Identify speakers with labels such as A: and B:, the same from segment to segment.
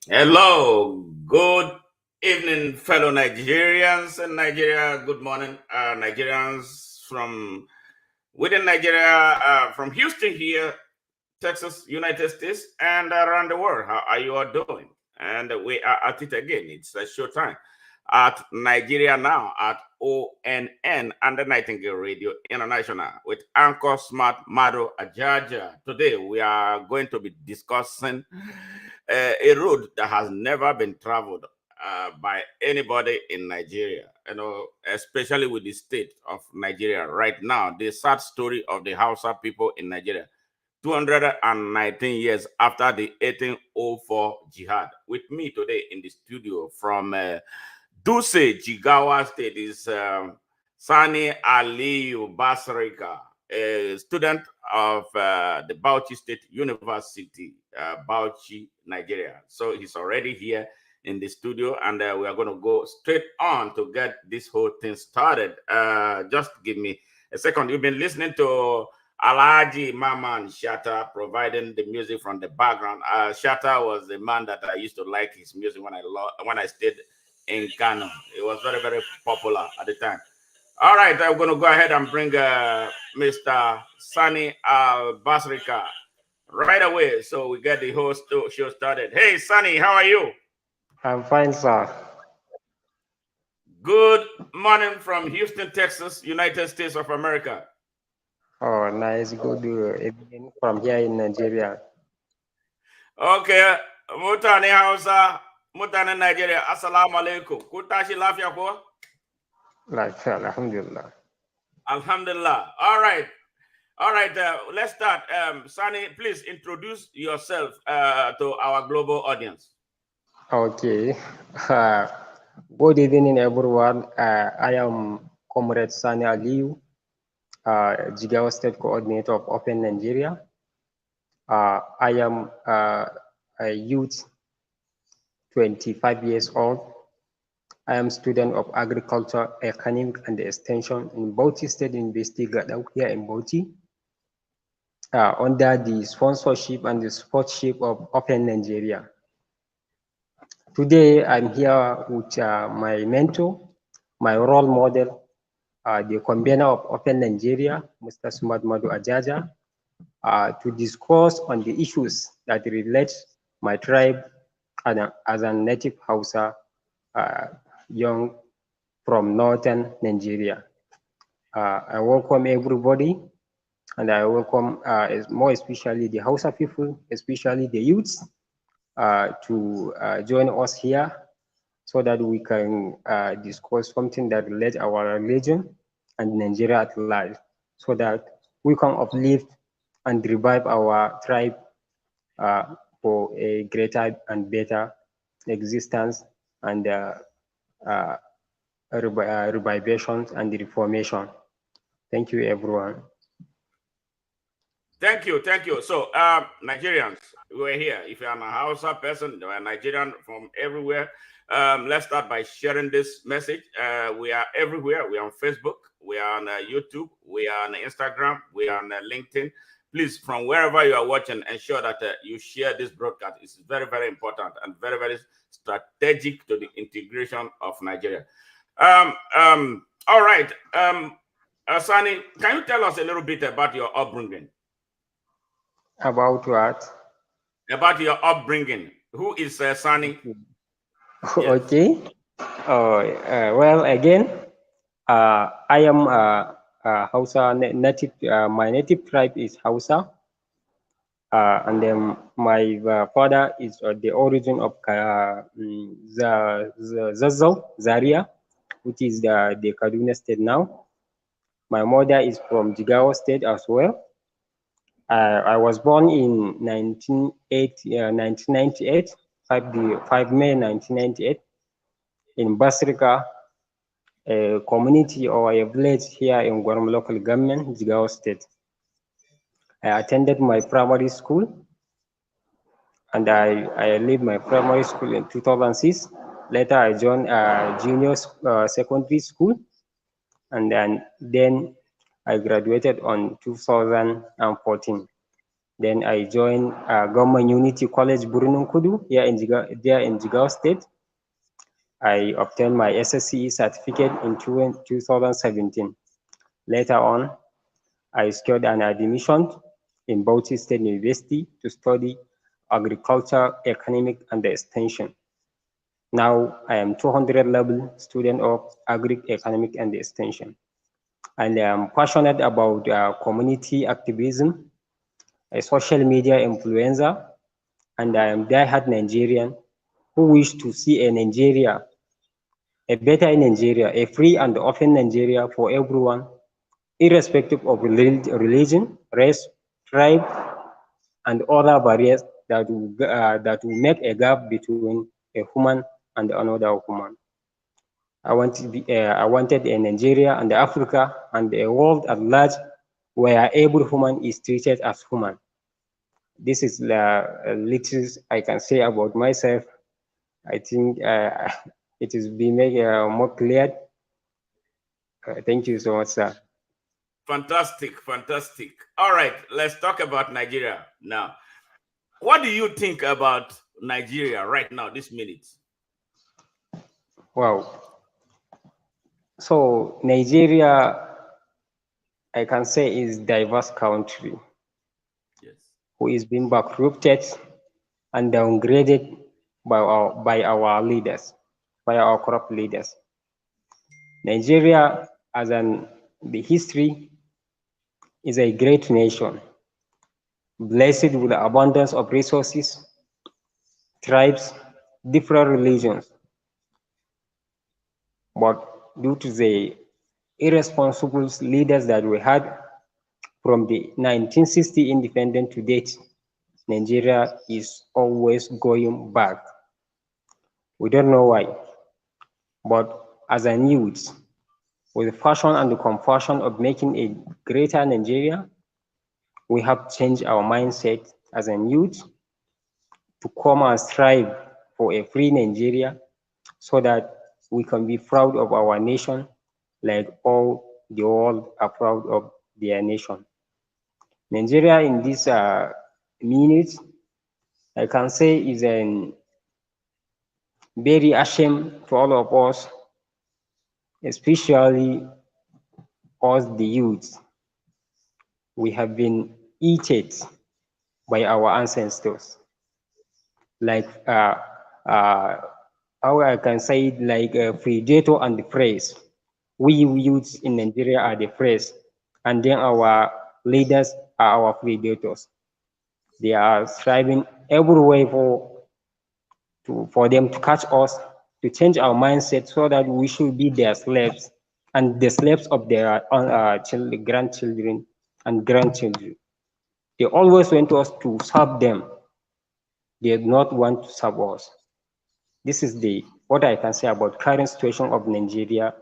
A: Hello, good evening, fellow Nigerians and Nigeria. Good morning, Nigerians from within Nigeria, from Houston here, Texas, United States, and around the world. How are you all doing? And we are at it again. It's a show time at Nigeria Now at ONN and the Nightingale Radio International with Anchor Smart Mado Ajaja. Today we are going to be discussing a road that has never been traveled by anybody in Nigeria, especially with the state of Nigeria right now. The sad story of the Hausa people in Nigeria, 219 years after the 1804 Jihad. With me today in the studio from Duse, Jigawa State is Sani Aliyu Basrika, a student of the Bauchi State University, Bauchi, Nigeria. So he's already here in the studio, and we are going to go straight on to get this whole thing started. Just give me a second. You've been listening to Alhaji Maman Shatta providing the music from the background. Shatta was the man that I used to like his music when I stayed in Kano. It was very, very popular at the time. All right, I'm going to go ahead and bring Mr. Sani Al-Basrika right away so we get the whole show started. Hey, Sani, how are you?
B: I'm fine, sir.
A: Good morning from Houston, Texas, United States of America.
B: Oh, nice. Good evening from here in Nigeria.
A: Okay, mutane Hausa, mutanen Nigeria, assalamu alaikum. Ku tashi lafiya ko?
B: Lafiya, alhamdulillah.
A: Alhamdulillah. All right. All right, let's start. Sani, please introduce yourself to our global audience.
B: Okay. Uh, Good evening, everyone. I am Comrade Sani Aliu, Jigawa State Coordinator of Open Nigeria. I am a youth, 25 years old. I am student of agriculture, economic, and extension in Bauchi State University, Gadau, here in Bauchi, under the sponsorship and the supportship of Open Nigeria. Today, I'm here with my mentor, my role model, the convener of Open Nigeria, Mr. Sumad Madu Ajaja, to discuss on the issues that relate my tribe as a native Hausa young from northern Nigeria. I welcome everybody, and I welcome more especially the Hausa people, especially the youths, to join us here so that we can discuss something that relates our religion and Nigeria at large, so that we can uplift and revive our tribe for a greater and better existence and uh, revivation and reformation. Thank you, everyone.
A: Thank you, thank you. So, Nigerians, we're here. If you're a Hausa person, you're a Nigerian from everywhere. Let's start by sharing this message. We are everywhere. We are on Facebook. We are on YouTube. We are on Instagram. We are on LinkedIn. Please, from wherever you are watching, ensure that you share this broadcast. It's very, very important and very, very strategic to the integration of Nigeria. All right. Sani, can you tell us a little bit about your upbringing?
B: About what?
A: About your upbringing. Who is Sani? Yes.
B: Okay. Well, again, I am Hausa native. My native tribe is Hausa, and then my father is the origin of Zazzau, Zaria, which is the Kaduna state now. My mother is from Jigawa state as well. I was born in 1998, 5 May 1998, in Basrika, a community or a village here in Gwaram local government, Jigawa state. I attended my primary school, and I left my primary school in 2006. Later, I joined junior secondary school, and then I graduated on 2014. Then I joined Government Unity College Burunun Kudu here in Jigawa State. I obtained my SSCE certificate in 2017. Later on, I secured an admission in Bauchi State University to study agriculture, economic, and extension. Now I am 200 level student of agri, economic, and extension. And I am passionate about community activism, a social media influencer, and I am diehard Nigerian who wish to see a Nigeria, a better Nigeria, a free and open Nigeria for everyone, irrespective of religion, race, tribe, and other barriers that will make a gap between a human and another human. I wanted a Nigeria and Africa and a world at large where every human is treated as human. This is the little I can say about myself. I think it is being made more clear. Thank you so much, sir.
A: Fantastic, fantastic. All right, let's talk about Nigeria now. What do you think about Nigeria right now, this minute?
B: Wow. So Nigeria, I can say, is diverse country.
A: Yes.
B: Who is being bankrupted and downgraded by our leaders, by our corrupt leaders. Nigeria, as the history, is a great nation, blessed with abundance of resources, tribes, different religions. But due to the irresponsible leaders that we had from the 1960 independence to date, Nigeria is always going back. We don't know why, but as a youth, with the passion and the compassion of making a greater Nigeria, we have changed our mindset as a youth to come and strive for a free Nigeria so that we can be proud of our nation like all the world are proud of their nation. Nigeria in this minute, I can say is an very ashamed to all of us, especially us the youth. We have been eaten by our ancestors. Like how I can say it, like predator and the prey. We youths in Nigeria are the prey, and then our leaders are our predators. They are striving every way for them to catch us, to change our mindset so that we should be their slaves and the slaves of their grandchildren and grandchildren. They always want us to serve them. They do not want to serve us. This is the what I can say about current situation of Nigeria.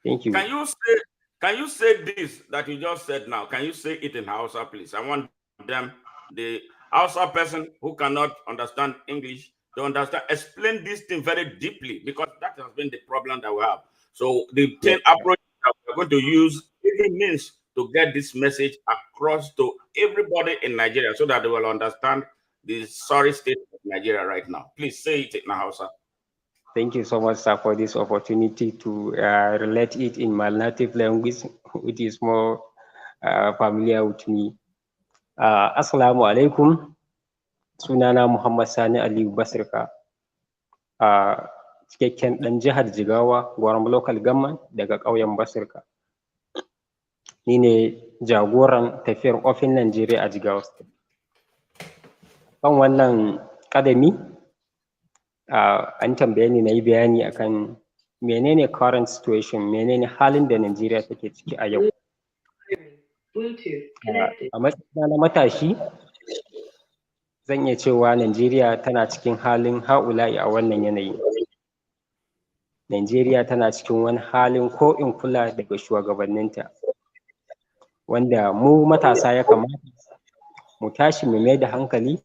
B: Thank you.
A: Can you say this that you just said now? Can you say it in Hausa, please? I want them, the Hausa person who cannot understand English, to understand, explain this thing very deeply, because that has been the problem that we have. So the
B: Yes,
A: approach that we're going to use every means to get this message across to everybody in Nigeria so that they will understand the sorry state of Nigeria right now. Please say it in Hausa.
B: thank you so much, sir, for this opportunity to relate it in my native language, which is more familiar with me. Assalamu alaikum. Sunana Muhammad Sani Aliyu Basirka. Cikakken ɗan jihar Jigawa, Gwaram Local Government daga ƙauyen Basirka. Ni ne jagoran tafiyar Ofin Najeriya a Jigawa State. Kan wannan ƙadami, an tambaye ni na yi bayani akan menene current situation, menene halin da Najeriya take ciki a yau. A matsayina na matashi, zan iya cewa Najeriya tana cikin halin ha'ula'i a wannan yanayi. Najeriya tana cikin wani halin ko in kula daga shugabanninta, wanda mu matasa ya kamata mu tashi mu mai da hankali,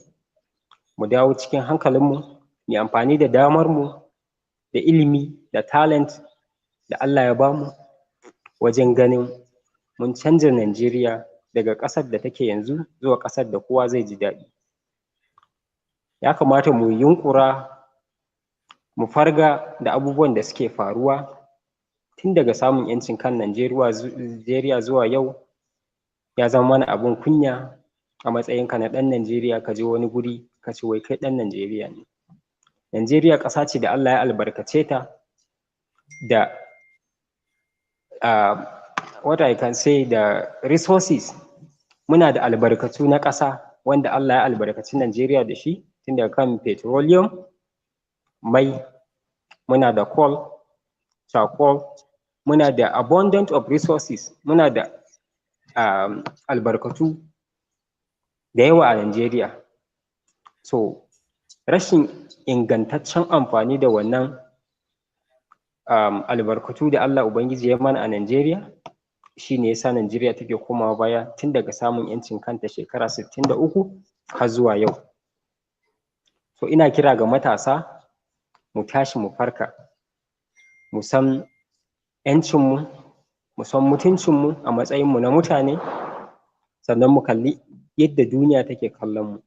B: mu dawo cikin hankalinmu, mu amfani da damarmu da ilimi da talent da Allah ya bamu wajen ganin mun canza Najeriya daga ƙasar da take yanzu zuwa ƙasar da kowa zai ji daɗi. Ya kamata mu yunƙura, mu farga da abubuwan da suke faruwa tun daga samun 'yancin kan Najeriya zuwa yau. Ya zama mana abin kunya a matsayinka na ɗan Najeriya ka je wani guri ka ce wai kai ɗan Najeriya ne. Najeriya ƙasa ce da Allah ya albarkace ta da what I can say da resources. Muna da albarkatu na ƙasa wanda Allah ya albarkaci Najeriya da shi, tun daga kan petroleum, mai, muna da coal, charcoal, muna da abundant of resources, muna da albarkatu da yawa a Najeriya. So rashin ingantaccen amfani da wannan albarkatu da Allah Ubangiji ya mana a Najeriya shi ne yasa Najeriya take komawa baya tun daga samun 'yancin kanta shekara 63 har zuwa yau. So ina kira ga matasa mu tashi mu farka, mu san 'yancinmu, mu san mutuncinmu a matsayinmu na mutane, sannan mu kalli yadda duniya take kallon mu.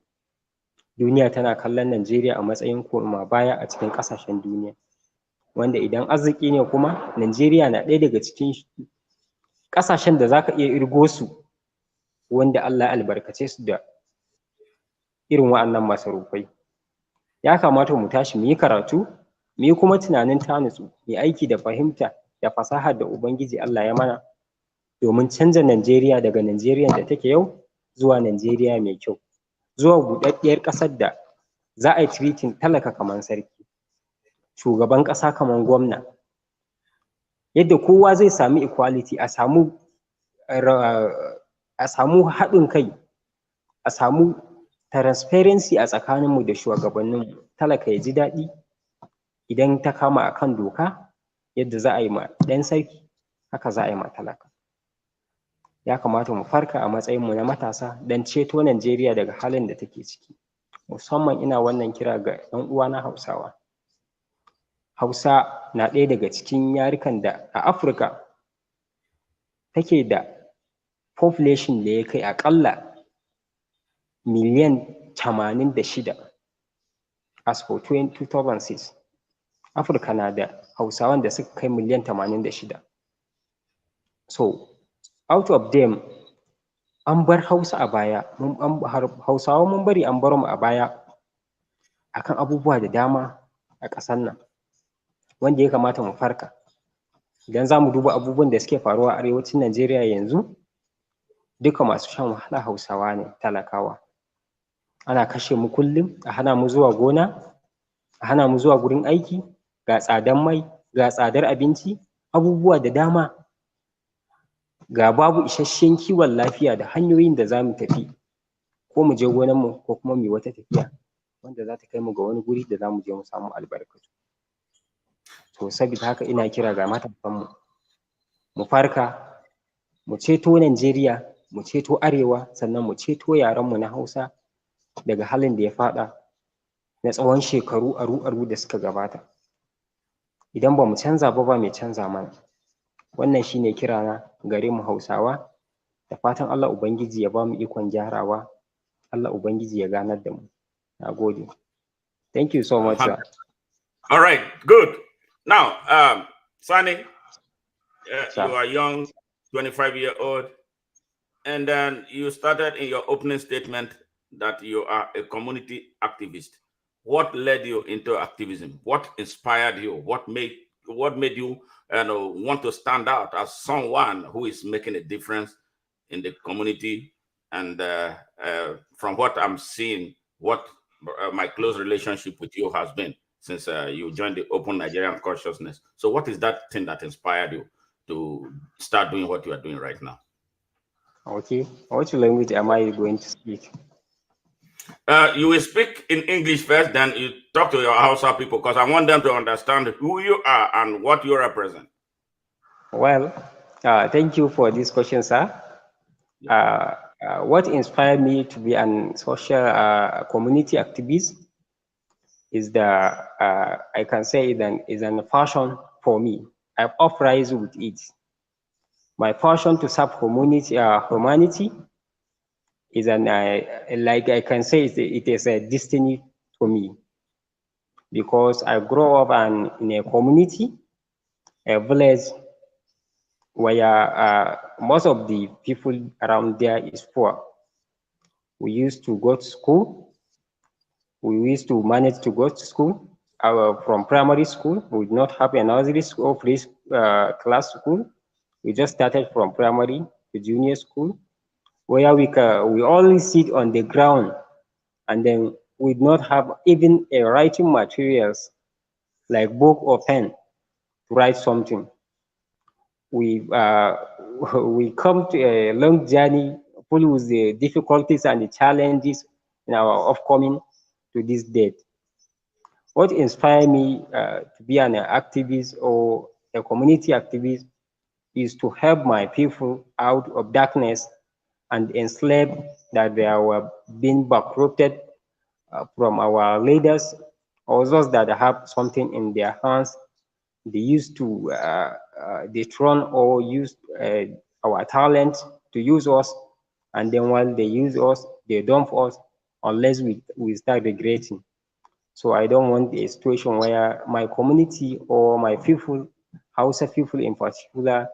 B: Duniya tana kallon Najeriya a matsayin koma baya a cikin ƙasashen duniya, wanda idan arziki ne kuma Najeriya na ɗaya daga cikin ƙasashen da za ka iya irgo su wanda Allah ya albarkace su da irin wa'annan masarufai. Ya kamata mu tashi mu yi karatu, mu yi kuma tunanin ta nutsu, mu yi aiki da fahimta da fasahar da Ubangiji Allah ya mana domin canza Najeriya daga Najeriya da take yau zuwa Najeriya mai kyau. zuwa buɗaɗɗiyar ƙasar da za a yi treating talaka kamar sarki, shugaban ƙasa kamar gwamna, yadda kowa zai sami equality, a samu haɗin kai, a samu transparency a tsakaninmu da shugabanninmu, talaka ya ji daɗi idan ta kama a kan doka, yadda za a yi ma ɗan sarki haka za a yi ma talaka. Ya kamata mu farka a matsayinmu na matasa don ceto Najeriya daga halin da take ciki. Musamman ina wannan kira ga 'yan uwana Hausawa. Hausa na ɗaya daga cikin yarukan da a Afirka take da population da ya kai aƙalla miliyan 86 as for 2006. Afirka na da Hausawan da suka kai miliyan 86. So out of them an bar Hausa a baya, Hausawa mun bari an bar mu a baya akan abubuwa da dama a ƙasar nan, wanda ya kamata mu farka. Idan za mu duba abubuwan da suke faruwa a arewacin Najeriya yanzu, duka masu shan wahala Hausawa ne, talakawa. Ana kashe mu kullum, a hana mu zuwa gona, a hana mu zuwa gurin aiki, ga tsadar mai, ga tsadar abinci, abubuwa da dama. Ga babu isasshen kiwon lafiya da hanyoyin da za mu tafi ko mu je gonarmu ko kuma mu yi wata tafiya wanda za ta kai mu ga wani guri da za mu je mu samu albarkatu. To saboda haka ina kira ga matasanmu, mu farka, mu ceto Najeriya, mu ceto Arewa, sannan mu ceto yarenmu na Hausa daga halin da ya faɗa na tsawon shekaru aru-aru da suka gabata. Idan ba mu canza ba, ba mai canza mana. Wannan shi ne kirana gare mu Hausawa, da fatan Allah Ubangiji ya ba mu ikon gyarawa, Allah Ubangiji ya ganar da mu. Na gode. Thank you so much, sir.
A: All right, good. Now, Sani, you are young, 25-year-old, and then you started in your opening statement that you are a community activist. What led you into activism? What inspired you? What made you want to stand out as someone who is making a difference in the community? And from what I'm seeing, what my close relationship with you has been since you joined the Open Nigerian Consciousness. So what is that thing that inspired you to start doing what you are doing right now?
B: Okay. What language am I going to speak?
A: You will speak in English first, then you talk to your Hausa people, because I want them to understand who you are and what you represent.
B: Well, thank you for this question, sir. What inspired me to be an social community activist is I can say is an passion for me. I've uprised with it. My passion to serve humanity is like I can say it is a destiny to me, because I grew up in a community, a village where most of the people around there is poor. We used to go to school. We used to manage to go to school. From primary school, we did not have a nursery school or free class school. We just started from primary to junior school, where we only sit on the ground, and then we did not have even a writing materials like book or pen to write something. We come to a long journey full with the difficulties and the challenges in our upcoming to this date. What inspired me to be an activist or a community activist is to help my people out of darkness and enslaved that they were being bankrupted from our leaders, or those that have something in their hands. They used to dethrone or use our talent to use us, and then while they use us, they dump us unless we start regretting. So I don't want a situation where my community or my people, Hausa people in particular,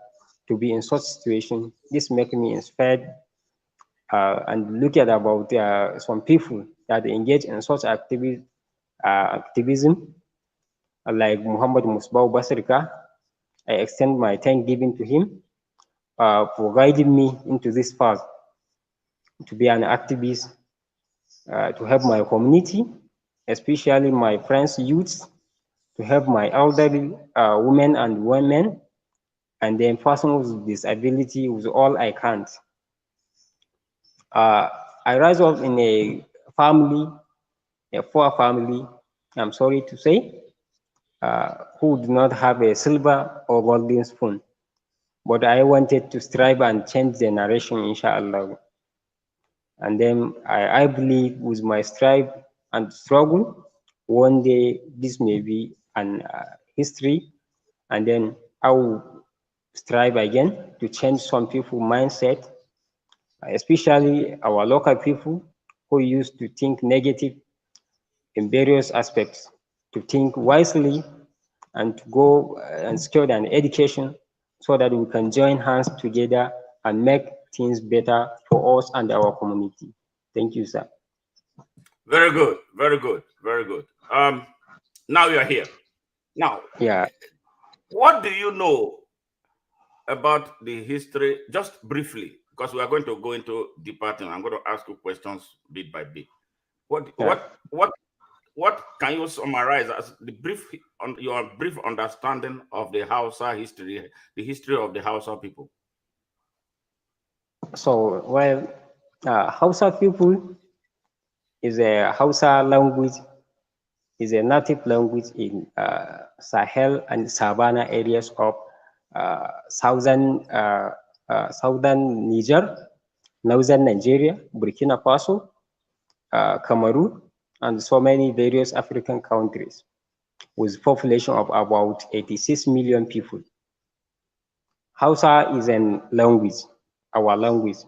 B: to be in such situation. This makes me inspired and look at about some people that engage in such activism, like Muhammad Musbau Basrika. I extend my thanksgiving to him for guiding me into this path to be an activist to help my community, especially my friends, youths, to help my elderly women and women, and then persons with disability with all I can. Uh, I rise up in a family, a poor family, I'm sorry to say, who do not have a silver or golden spoon. But I wanted to strive and change the narration, inshallah. And then I believe with my strive and struggle, one day this may be an history, and then I will strive again to change some people mindset, especially our local people who used to think negative in various aspects, to think wisely and to go and secure an education so that we can join hands together and make things better for us and our community. Thank you, sir.
A: Very good, very good, very good. Now you are here. Now,
B: Yeah.
A: what do you know about the history, just briefly, because we are going to go into deeper things. I'm going to ask you questions bit by bit. What
B: Yeah.
A: what what what can you summarize as the brief on your brief understanding of the Hausa history, the history of the Hausa people?
B: So, well, Hausa people is a Hausa language, is a native language in Sahel and Savannah areas of southern Niger, northern Nigeria, Burkina Faso, Cameroon, and so many various African countries with population of about 86 million people. Hausa is a language, our language.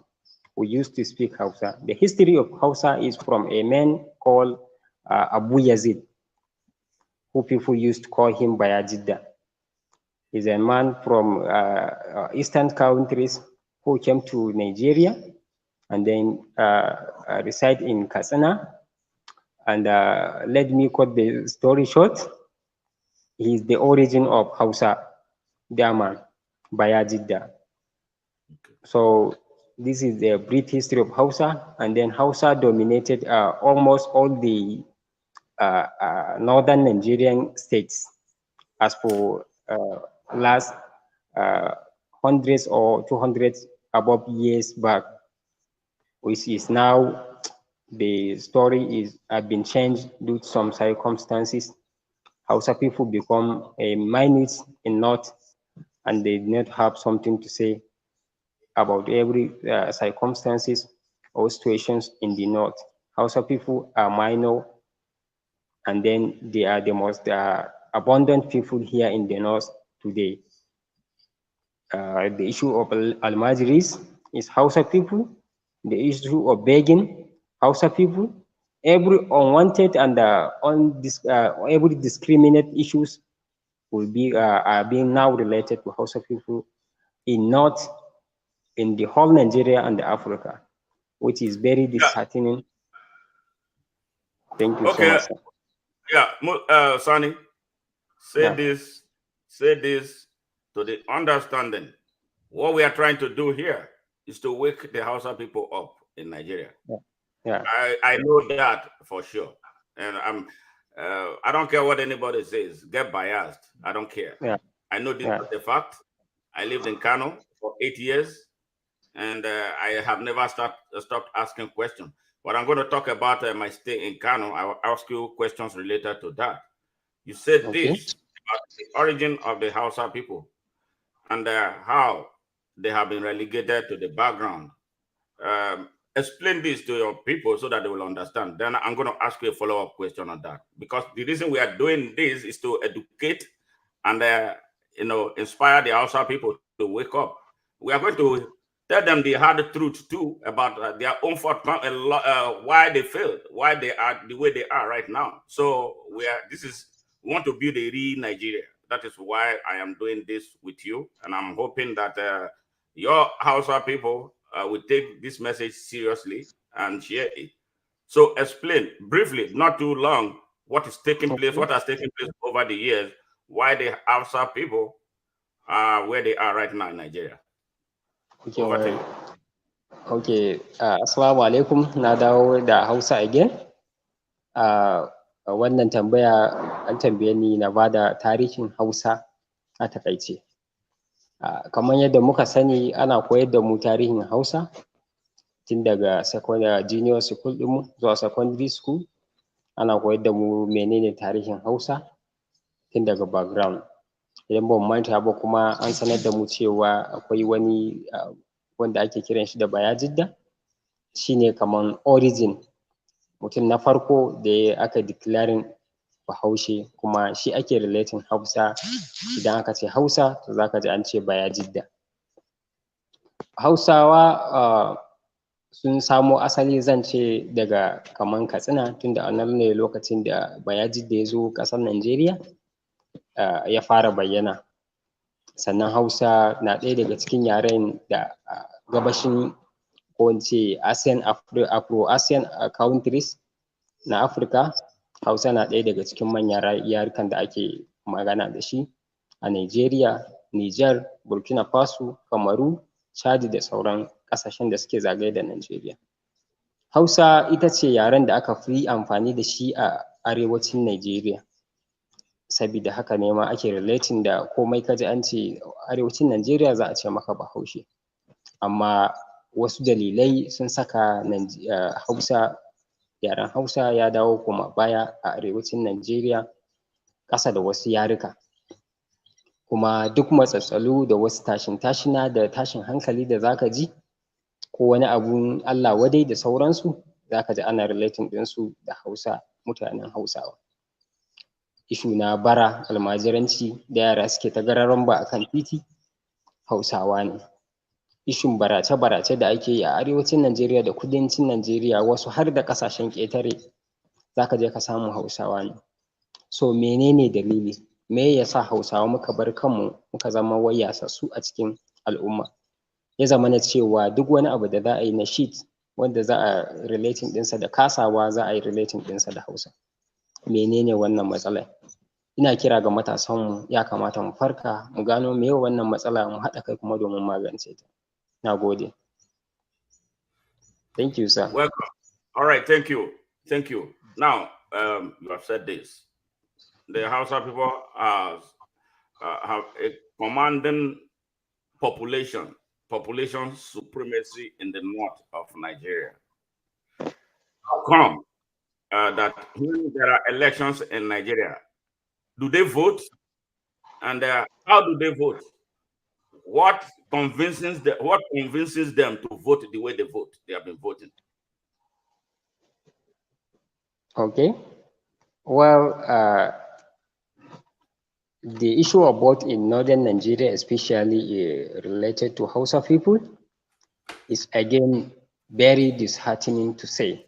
B: We used to speak Hausa. The history of Hausa is from a man called Abu Yazid, who people used to call him Bayajidda. He's a man from eastern countries who came to Nigeria and then reside in Katsina. And let me cut the story short. He is the origin of Hausa, Daman, Bayajidda. So this is the brief history of Hausa, and then Hausa dominated almost all the northern Nigerian states as for last uh, hundreds or 200 above years back, which is now the story is have been changed due to some circumstances. Hausa people become a minute in North, and they do not have something to say about every circumstances or situations in the North. Hausa people are minor, and then they are the most abundant people here in the North today. The issue of Almajiris is Hausa people. The issue of begging, Hausa people. Every unwanted and every discriminate issues will be are being now related to Hausa people in North, in the whole Nigeria and Africa, which is very
A: Yeah.
B: disheartening. Thank you so
A: Okay.
B: much, sir.
A: Yeah. Sonny, say
B: Yeah,
A: this, say this to the understanding. What we are trying to do here is to wake the Hausa people up in Nigeria.
B: yeah, yeah,
A: I know that for sure, and I don't care what anybody says. Get biased. I don't care.
B: yeah,
A: I know this
B: yeah.
A: is a fact. I lived in Kano for 8 years, and I have never stopped asking questions. But I'm going to talk about my stay in Kano. I will ask you questions related to that. You said
B: Okay.
A: this about the origin of the Hausa people and how they have been relegated to the background. Explain this to your people so that they will understand. Then I'm going to ask you a follow-up question on that, because the reason we are doing this is to educate and inspire the Hausa people to wake up. We are going to tell them the hard truth too about their own fault, why they failed, why they are the way they are right now. So we want to build a real Nigeria. That is why I am doing this with you, and I'm hoping that your Hausa people will take this message seriously and share it. So explain briefly, not too long, what is taking place,
B: Okay.
A: what has taken place over the years, why the Hausa people are where they are right now in Nigeria.
B: Okay.
A: Over to
B: Well,
A: you.
B: Okay, assalamu alaikum, na dawo da Hausa again. Wannan tambaya an tambaye ni na bada tarihin Hausa a taƙaice. Kamar yadda muka sani ana koyar da mu tarihin Hausa tun daga junior school ɗinmu zuwa secondary school. Ana koyar da mu menene tarihin Hausa tun daga background. Idan ban manta ba kuma an sanar da mu cewa akwai wani wanda ake kiran shi da Bayajidda, shine kaman origin, mutum na farko da aka declaring Bahaushe, kuma shi ake relating Hausa. Idan aka ce Hausa to zaka ji an ce Bayajidda. Hausawa sun samo asali zan ce daga kaman Katsina, tunda a nan ne lokacin da Bayajidda ya zo ƙasar Najeriya ya fara bayyana. Sannan Hausa na ɗaya daga cikin yaren da gabashin ko in ce Afro-Asian countries na Afirka, Hausa na ɗaya daga cikin manyan yarukan da ake magana da shi a Najeriya, Niger, Burkina Faso, Kamaru, Chadi da sauran ƙasashen da suke zagaye da Najeriya. Hausa ita ce yaren da aka fi amfani da shi a arewacin Najeriya. Sabida haka ne ma ake relating da komai kaji an ce arewacin Najeriya za a ce maka Bahaushe. Amma wasu dalilai sun saka Hausa, yaren Hausa ya dawo koma baya a arewacin Najeriya ƙasa da wasu yaruka. Kuma duk matsaltsalu da wasu tashin-tashina da tashin hankali da zaka ji, ko wani abun Allah wadai da sauransu, zaka ji ana relating ɗinsu da Hausa, mutanen Hausawa. Issue na bara, almajiranci da yara suke ta gararamba a kan titi, Hausawa ne. Issue barace-barace da ake yi a arewacin Najeriya da kudancin Najeriya, wasu har da ƙasashen ƙetare, zaka je ka samu Hausawa ne. So menene dalili? Me yasa Hausawa muka bar kanmu muka zama wai yasassu a cikin al'umma? Ya zamana cewa duk wani abu da za a yi na sheet wanda za a relating ɗinsa da kasawa, za a yi relating ɗinsa da Hausa. Menene wannan matsalar? Ina kira ga matasanmu, ya kamata mu farka mu gano meye wannan matsala, mu haɗa kai kuma domin magance ta. Na gode. Thank you, sir.
A: Welcome. All right, thank you. Thank you. Now, you have said this. The Hausa people have a commanding population supremacy in the north of Nigeria. How come that when there are elections in Nigeria, do they vote? And how do they vote? What convinces them to vote the way they vote? They have been voting.
B: Okay. Well, the issue of vote in northern Nigeria, especially related to Hausa people, is again very disheartening to say,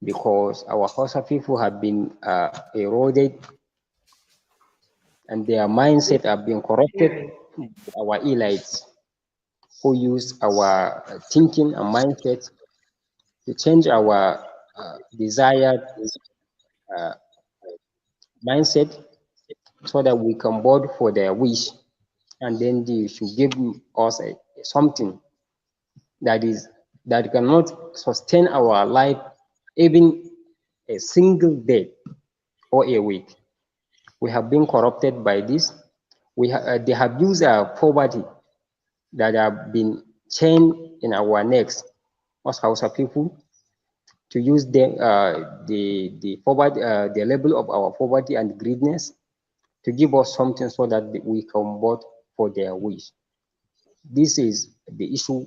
B: because our Hausa people have been eroded and their mindset have been corrupted by our elites, who use our thinking and mindset to change our desired mindset so that we can vote for their wish, and then they should give us something that cannot sustain our life even a single day or a week. We have been corrupted by this. They have used our poverty that have been chained in our necks, us Hausa people, to use the poverty, the level of our poverty and greediness, to give us something so that we can vote for their wish. This is the issue,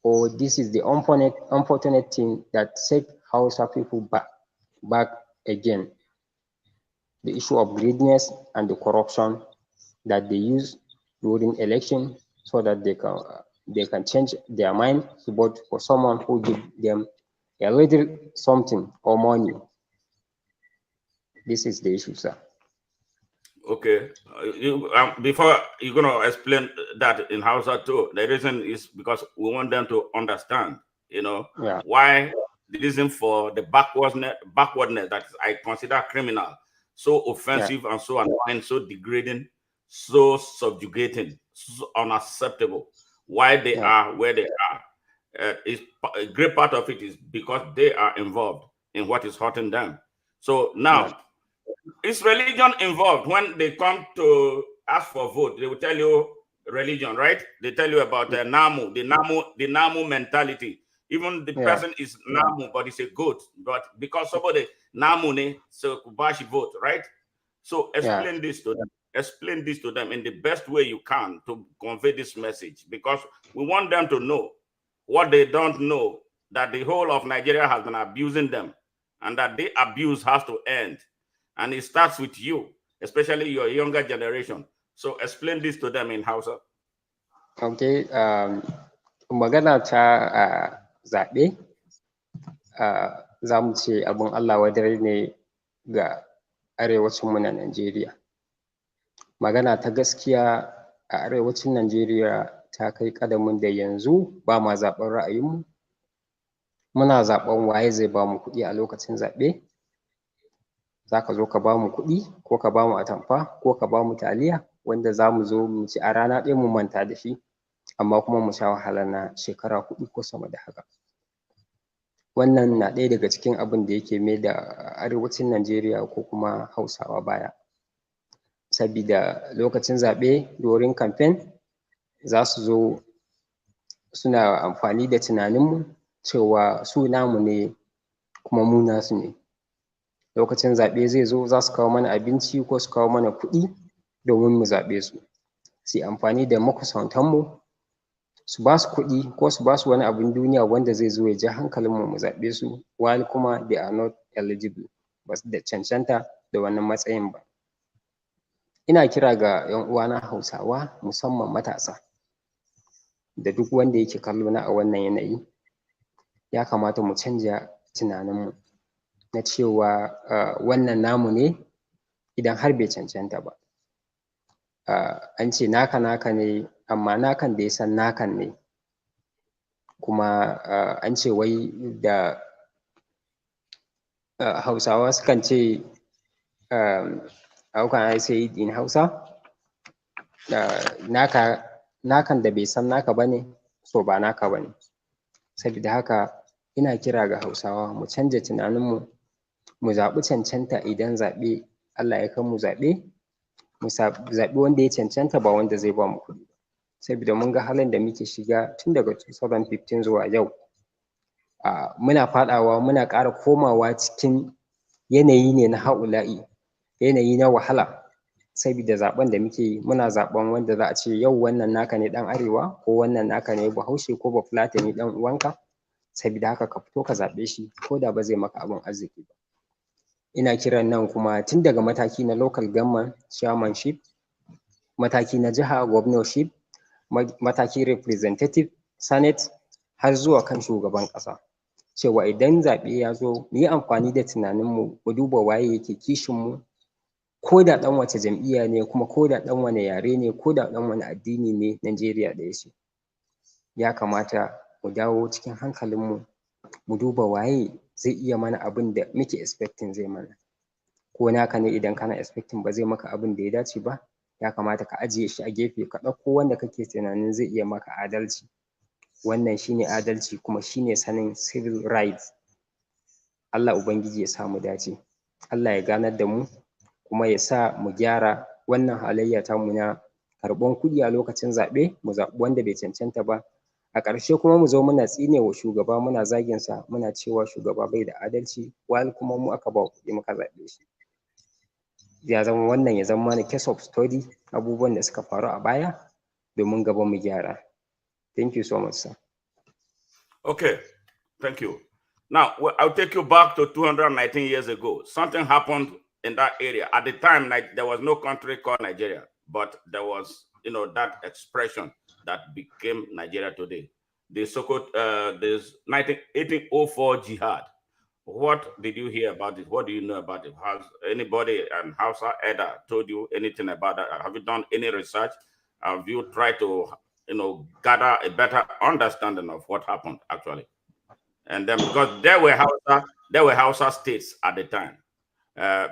B: or this is the unfortunate thing that set Hausa people back again. The issue of greediness and the corruption that they use during election, so that they can change their mind to vote for someone who give them a little something or money. This is the issue, sir.
A: Okay. Before you're going to explain that in Hausa too, the reason is because we want them to understand, why the reason for the backwardness that I consider criminal, so offensive and so annoying, so degrading, so subjugating, so unacceptable, why they are where they are. is a great part of it is because they are involved in what is hurting them. So
B: Yeah.
A: now, is religion involved when they come to ask for vote? They will tell you religion, right? They tell you about the Namu mentality. Even the
B: Yeah.
A: person is Namu, but it's a goat. But because somebody Namu ne, so Kubashi vote, right? So
B: Yeah.
A: explain this to them. Explain this to them in the best way you can to convey this message, because we want them to know what they don't know, that the whole of Nigeria has been abusing them, and that the abuse has to end. And it starts with you, especially your younger generation. So explain this to them in Hausa.
B: Okay. Magana ta zaɓe, za mu ce abin Allah wadare ne ga arewacinmu na Najeriya. Magana ta gaskiya, a arewacin Najeriya ta kai ƙadamin da yanzu ba ma zaɓen ra'ayinmu, muna zaɓen waye zai ba mu kuɗi a lokacin zaɓe. Za ka zo ka ba mu kuɗi, ko ka ba mu atamfa, ko ka ba mu taliya, wanda za mu zo mu ci a rana ɗaya mu manta da shi, amma kuma mu sha wahala na shekara 4 ko sama da haka. Wannan na ɗaya daga cikin abin da yake mai da arewacin Najeriya ko kuma Hausawa baya. Sabida lokacin zaɓe, wurin kamfen, za su zo suna amfani da tunaninmu cewa su namu ne kuma mu nasu ne. Lokacin zaɓe zai zo, za su kawo mana abinci ko su kawo mana kuɗi domin mu zaɓe su. Su yi amfani da makusantanmu, su ba su kuɗi ko su ba su wani abin duniya wanda zai zo ya ja hankalinmu mu zaɓe su, while kuma they are not eligible, ba su da cancanta da wannan matsayin ba. Ina kira ga 'yan uwana Hausawa, musamman matasa, da duk wanda yake kallo na a wannan yanayi, ya kamata mu canja tunaninmu na cewa wannan namu ne idan har bai cancanta ba. An ce naka naka ne, amma nakan da ya san nakan ne. Kuma an ce wai da Hausawa sukan ce, how can I say it in Hausa? Nakan da bai san naka ba ne, so ba naka ba ne. Sabida haka ina kira ga Hausawa mu canja tunaninmu, mu zaɓi cancanta idan zaɓe, Allah ya kai mu zaɓe, mu zaɓi wanda ya cancanta, ba wanda zai ba mu kuɗi ba. Sabida mun ga halin da muke shiga tun daga 2015 zuwa yau. Muna faɗawa, muna ƙara komawa cikin yanayi ne na ha'ula'i, yanayi na wahala. Sabida zaɓen da muke yi, muna zaɓen wanda za a ce yau wannan naka ne ɗan arewa, ko wannan naka ne Bahaushe ko Bafulatani ɗan uwanka. Sabida haka ka fito ka zaɓe shi, ko da ba zai maka abin arziki ba. Ina kiran nan kuma tun daga mataki na local government chairmanship, mataki na jiha governorship, mataki representative, senate, har zuwa kan shugaban ƙasa, cewa idan zaɓe ya zo, mu yi amfani da tunaninmu, mu duba waye yake kishinmu, ko da ɗan wace jam'iyya ne, kuma ko da ɗan wane yare ne, ko da ɗan wane addini ne, Najeriya ɗaya ce. Ya kamata mu dawo cikin hankalinmu, mu duba waye zai iya mana abin da muke expecting zai mana. Ko naka ne idan kana expecting ba zai maka abin da ya dace ba, ya kamata ka ajiye shi a gefe, ka ɗauko wanda kake tunanin zai iya maka adalci. Wannan shine adalci, kuma shine sanin civil rights. Allah Ubangiji ya sa mu dace. Allah ya ganar da mu, kuma ya sa mu gyara wannan halayya tamu na karɓan kuɗi a lokacin zaɓe, mu zaɓi wanda bai cancanta ba. A ƙarshe kuma mu zo muna tsine wa shugaba, muna zagin sa, muna cewa shugaba bai da adalci, while kuma mu aka ba kuɗi muka zaɓe shi. Ya zama wannan, ya zama mana case of study, abubuwan da suka faru a baya, domin gaba mu gyara. Thank you so much, sir.
A: Okay, thank you. Now, I'll take you back to 219 years ago. Something happened in that area. At the time, there was no country called Nigeria, but there was, that expression that became Nigeria today. The so-called, this 1804 Jihad. What did you hear about it? What do you know about it? Has anybody and Hausa Eda told you anything about that? Have you done any research? Have you tried to, gather a better understanding of what happened actually? And then, because there were Hausa states at the time,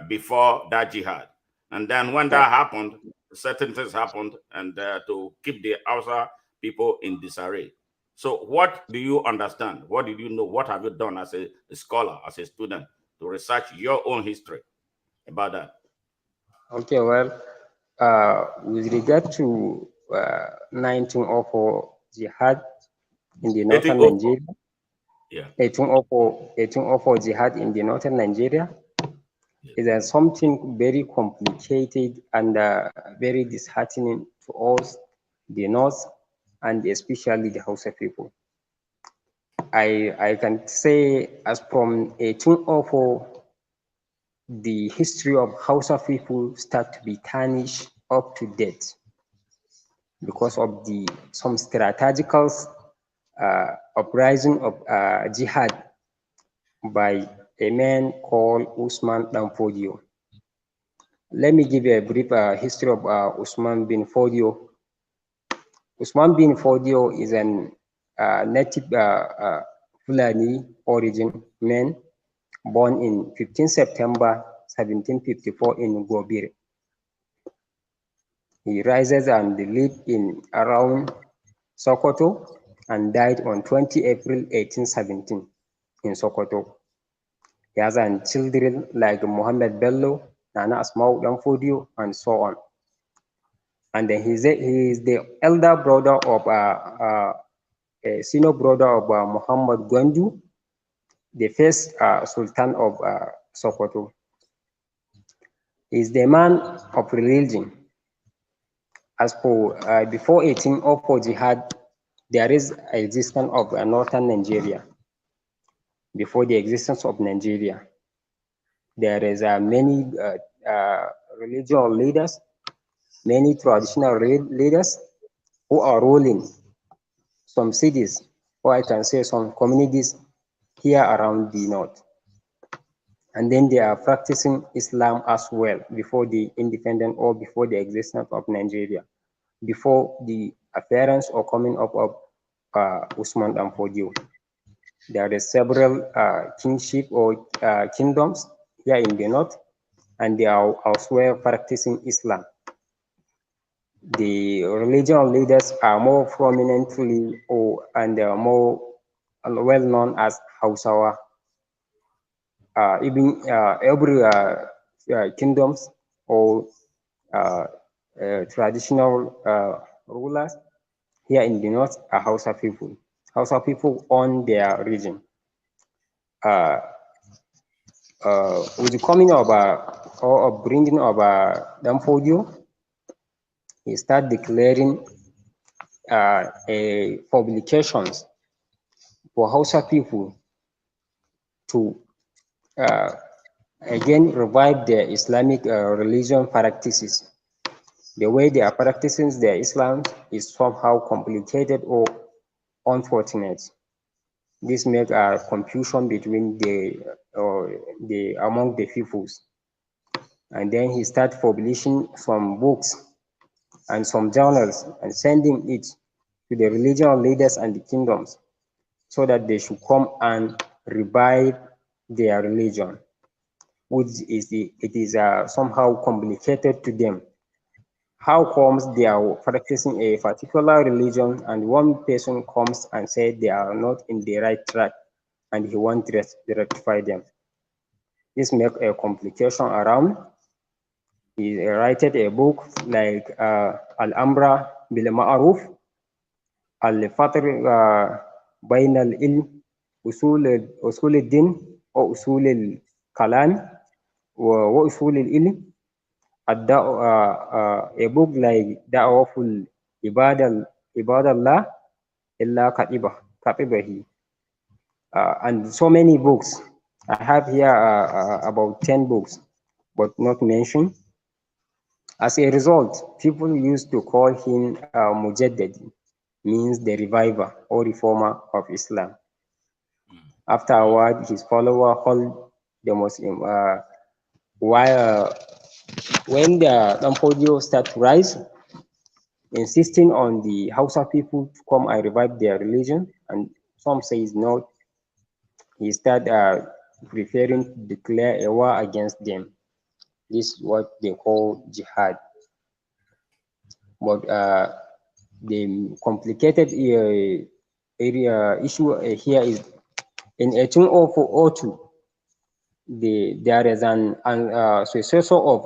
A: before that jihad. And then when that happened, certain things happened, and to keep the Hausa people in disarray. So, what do you understand? What did you know? What have you done as a scholar, as a student, to research your own history about that?
B: Okay, well, with regard to 1904 jihad in the northern
A: 1804.
B: Nigeria,
A: Yeah.
B: 1804 jihad in the northern Nigeria
A: Yeah.
B: is something very complicated and very disheartening to us, the North, and especially the Hausa people. I can say as from 1804, the history of Hausa people start to be tarnished up to date because of the some strategical uprising of jihad by a man called Usman Danfodio. Let me give you a brief history of Usman bin Fodio. Usman bin Fodio is an native Fulani origin man born in 15 September 1754 in Gobir. He rises and lived in around Sokoto and died on 20 April 1817 in Sokoto. He has children like Muhammad Bello, Nana Asmau Danfodio, and so on. And then he is the elder brother of a senior brother of Muhammad Gwandu, the first Sultan of Sokoto. He is the man of religion. As for before 1804 jihad, there is existence of northern Nigeria. Before the existence of Nigeria, there is many religious leaders, many traditional leaders who are ruling some cities, or I can say some communities here around the north. And then they are practicing Islam as well before the independence or before the existence of Nigeria, before the appearance or coming up of Usman and Fodio. There are several kingship or kingdoms here in the north, and they are elsewhere practicing Islam. The religious leaders are more prominently or and they are more well known as Hausawa. Even every kingdoms or uh, traditional rulers here in the north are Hausa people. Hausa people own their region. Uh, with the coming of or bringing of Damfodio, he start declaring publications for Hausa people to uh, again revive their Islamic religion practices. The way they are practicing their Islam is somehow complicated or unfortunate. This makes a confusion between the among the peoples. And then he started publishing some books and some journals and sending it to the religious leaders and the kingdoms so that they should come and revive their religion, which is it is somehow complicated to them. How comes they are practicing a particular religion and one person comes and says they are not in the right track and he wants to rectify them? This makes a complication around. He wrote a book like Al-Amra bil Ma'ruf, Al-Fatr Bain al-Ilm, Usul al-Din, or Usul al-Kalam, wa Usul al-Ilm, a book like Da'waful Ibadallah illa Katibahi, and so many books. I have here about 10 books, but not mentioned. As a result, people used to call him Mujaddid, means the reviver or reformer of Islam. Afterward, his followers hold the Muslim. While when the Dampodio start to rise, insisting on the Hausa people to come and revive their religion, and some say no, he started preparing to declare a war against them. This is what they call jihad. But the complicated area issue here is in 1802, there is an successor of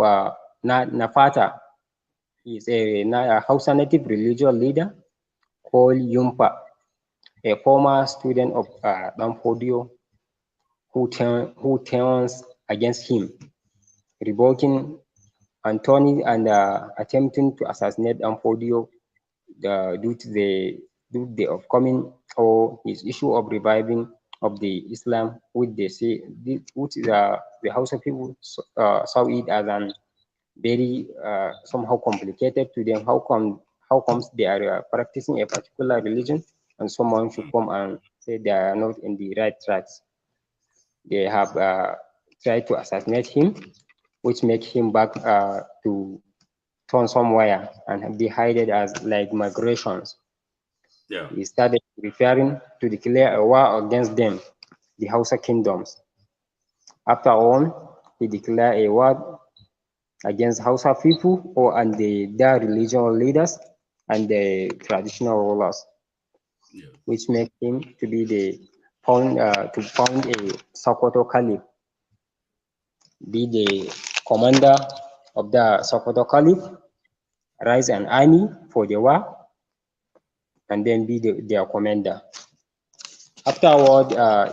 B: Nafata. He is a Hausa native religious leader called Yumpa, a former student of Danfodio who turns against him, revoking Antony and attempting to assassinate Danfodio due to the upcoming or his issue of reviving of the Islam, which they say, which the Hausa people saw it as an very somehow complicated to them. How comes they are practicing a particular religion and someone should come and say they are not in the right tracks? They have tried to assassinate him, which make him back to turn somewhere and be hided as like migrations.
A: Yeah.
B: He started preparing to declare a war against them, the Hausa kingdoms. After all, he declared a war against Hausa people or and their religious leaders and the traditional rulers,
A: Yeah.
B: which make him to be the to found a Sokoto Caliph, be the commander of the Sokoto Caliph, raise an army for the war, and then be their commander. Afterward,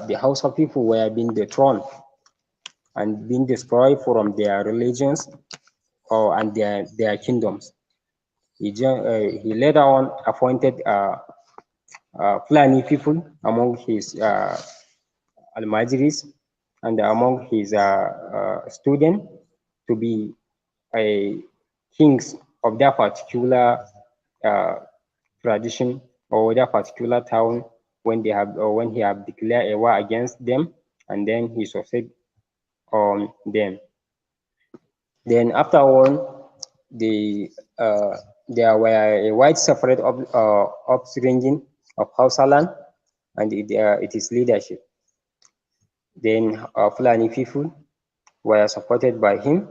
B: the Hausa people were being dethroned and being destroyed from their religions or and their kingdoms. He later on appointed Fulani people among his almajiris and among his students to be a kings of that particular uh, tradition or that particular town when they have or when he have declared a war against them, and then he succeed on them. Then afterward, the there were a wide separate upstringing of Hausa land and it is leadership. Then Fulani people were supported by him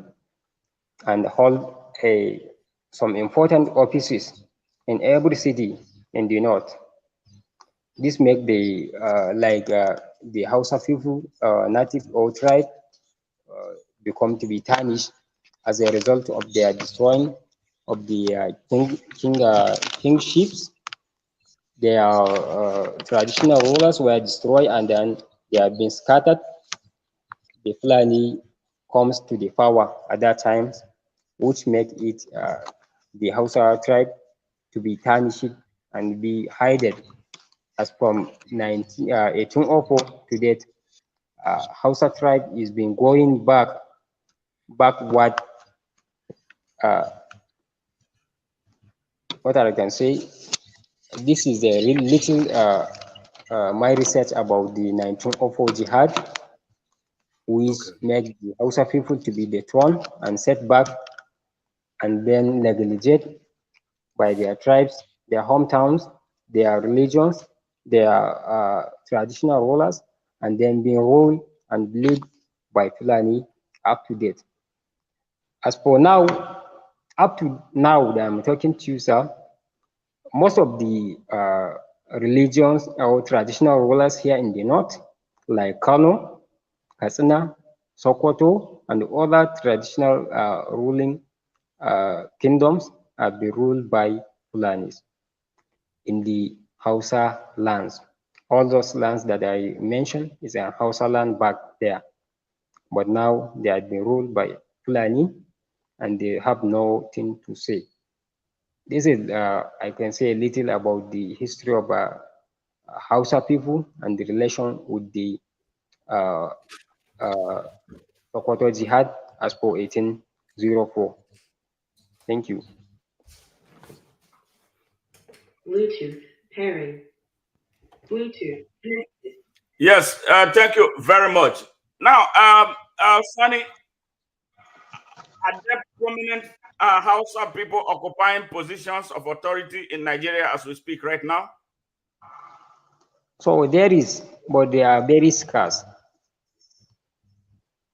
B: and hold some important offices in every city in the north. This make the Hausa people, native or tribe, become to be tarnished as a result of their destroying of the kingships. Their traditional rulers were destroyed and then they have been scattered. The Fulani comes to the power at that time, which make it the Hausa tribe to be tarnished and be hidden. As from 1804 to date, Hausa tribe is been going backward. Uh, what I can say, this is a little my research about the 1904 Jihad, which
A: Okay.
B: make the Hausa people to be dethroned and set back and then neglected by their tribes, their hometowns, their religions, their traditional rulers, and then being ruled and led by Fulani up to date. As for now, up to now that I'm talking to you, sir, most of the religions or traditional rulers here in the north, like Kano, Katsina, Sokoto, and other traditional ruling kingdoms have been ruled by Fulanis in the Hausa lands. All those lands that I mentioned is a Hausa land back there, but now they have been ruled by Fulani and they have nothing to say. This is, I can say a little about the history of Hausa people and the relation with the uh, uh, Sokoto Jihad as per 1804. Thank you.
C: Bluetooth pairing. Bluetooth connected.
A: Yes. Thank you very much. Now, Sunny, are there prominent Hausa people occupying positions of authority in Nigeria as we speak right now?
B: So there is, but they are very scarce.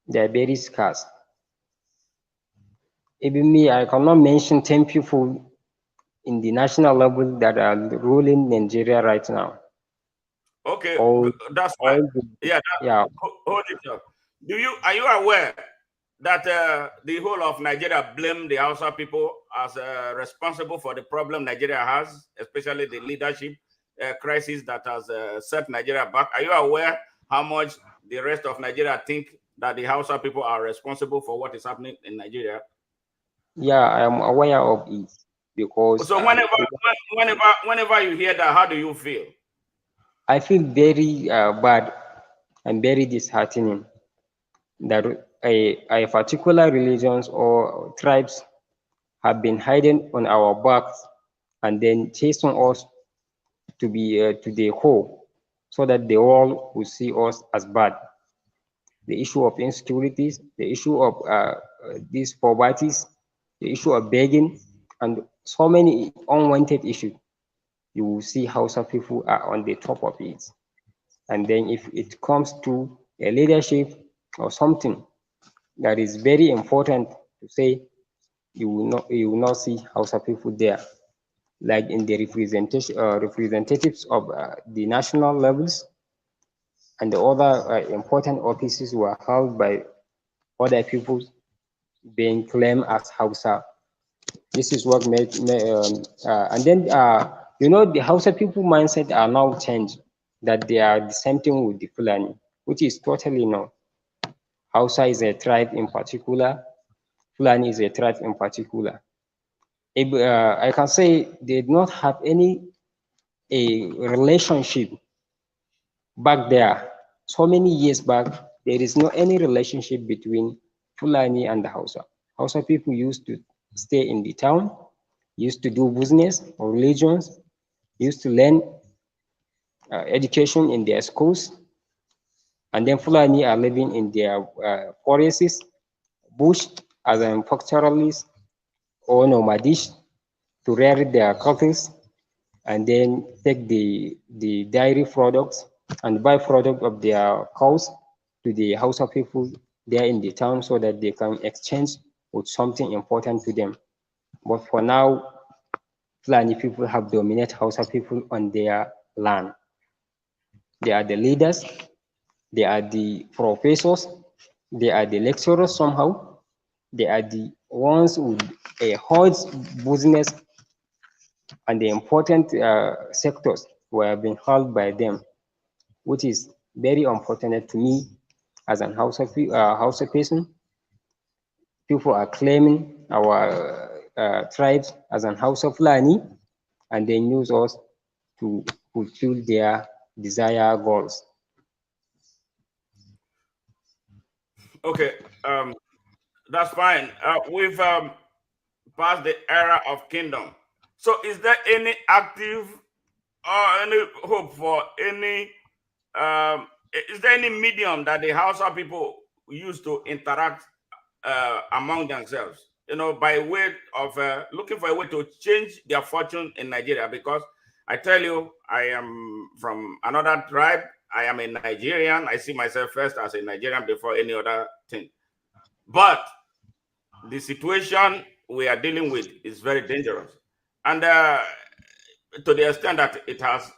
B: They are very scarce. Even me, I cannot mention 10 people in the national level that are ruling Nigeria right now.
A: Okay,
B: All,
A: that's fine.
B: all the,
A: Yeah,
B: yeah,
A: hold it up. Are you aware that the whole of Nigeria blame the Hausa people as responsible for the problem Nigeria has, especially the leadership crisis that has set Nigeria back? Are you aware how much the rest of Nigeria think that the Hausa people are responsible for what is happening in Nigeria?
B: yeah, I am aware of it because
A: So whenever you hear that, how do you feel?
B: I feel very bad and very disheartening that a particular religions or tribes have been hiding on our backs and then chasing us to be to the core so that the world will see us as bad. The issue of insecurities, the issue of these poverties, the issue of begging, and so many unwanted issues. You will see how some people are on the top of it. And then if it comes to a leadership or something that is very important to say, you will not see Hausa people there, like in the representation representatives of the national levels, and the other important offices were held by other people being claimed as Hausa. This is what and then the Hausa people mindset are now changed that they are the same thing with the Fulani, which is totally no. Hausa is a tribe in particular, Fulani is a tribe in particular. If, I can say they do not have any a relationship back there. So many years back, there is no any relationship between Fulani and the Hausa. Hausa people used to stay in the town, used to do business or religions, used to learn education in their schools, and then Fulani are living in their forests, bush as an pastoralists or nomadish to rear their cattle and then take the dairy products and byproduct of their cows to the Hausa people there in the town so that they can exchange with something important to them. But for now, Fulani people have dominated Hausa people on their land. They are the leaders, they are the professors, they are the lecturers somehow, they are the ones with a huge business and the important sectors were being held by them, which is very unfortunate to me as an Hausa person. People are claiming our tribes as an Hausa Fulani, and they use us to fulfill their desired goals.
A: Okay, that's fine. We've passed the era of kingdom. So, is there any active or any hope for any? Is there any medium that the Hausa people use to interact among themselves? By way of looking for a way to change their fortune in Nigeria. Because I tell you, I am from another tribe. I am a Nigerian. I see myself first as a Nigerian before any other thing. But the situation we are dealing with is very dangerous. And to the extent that it has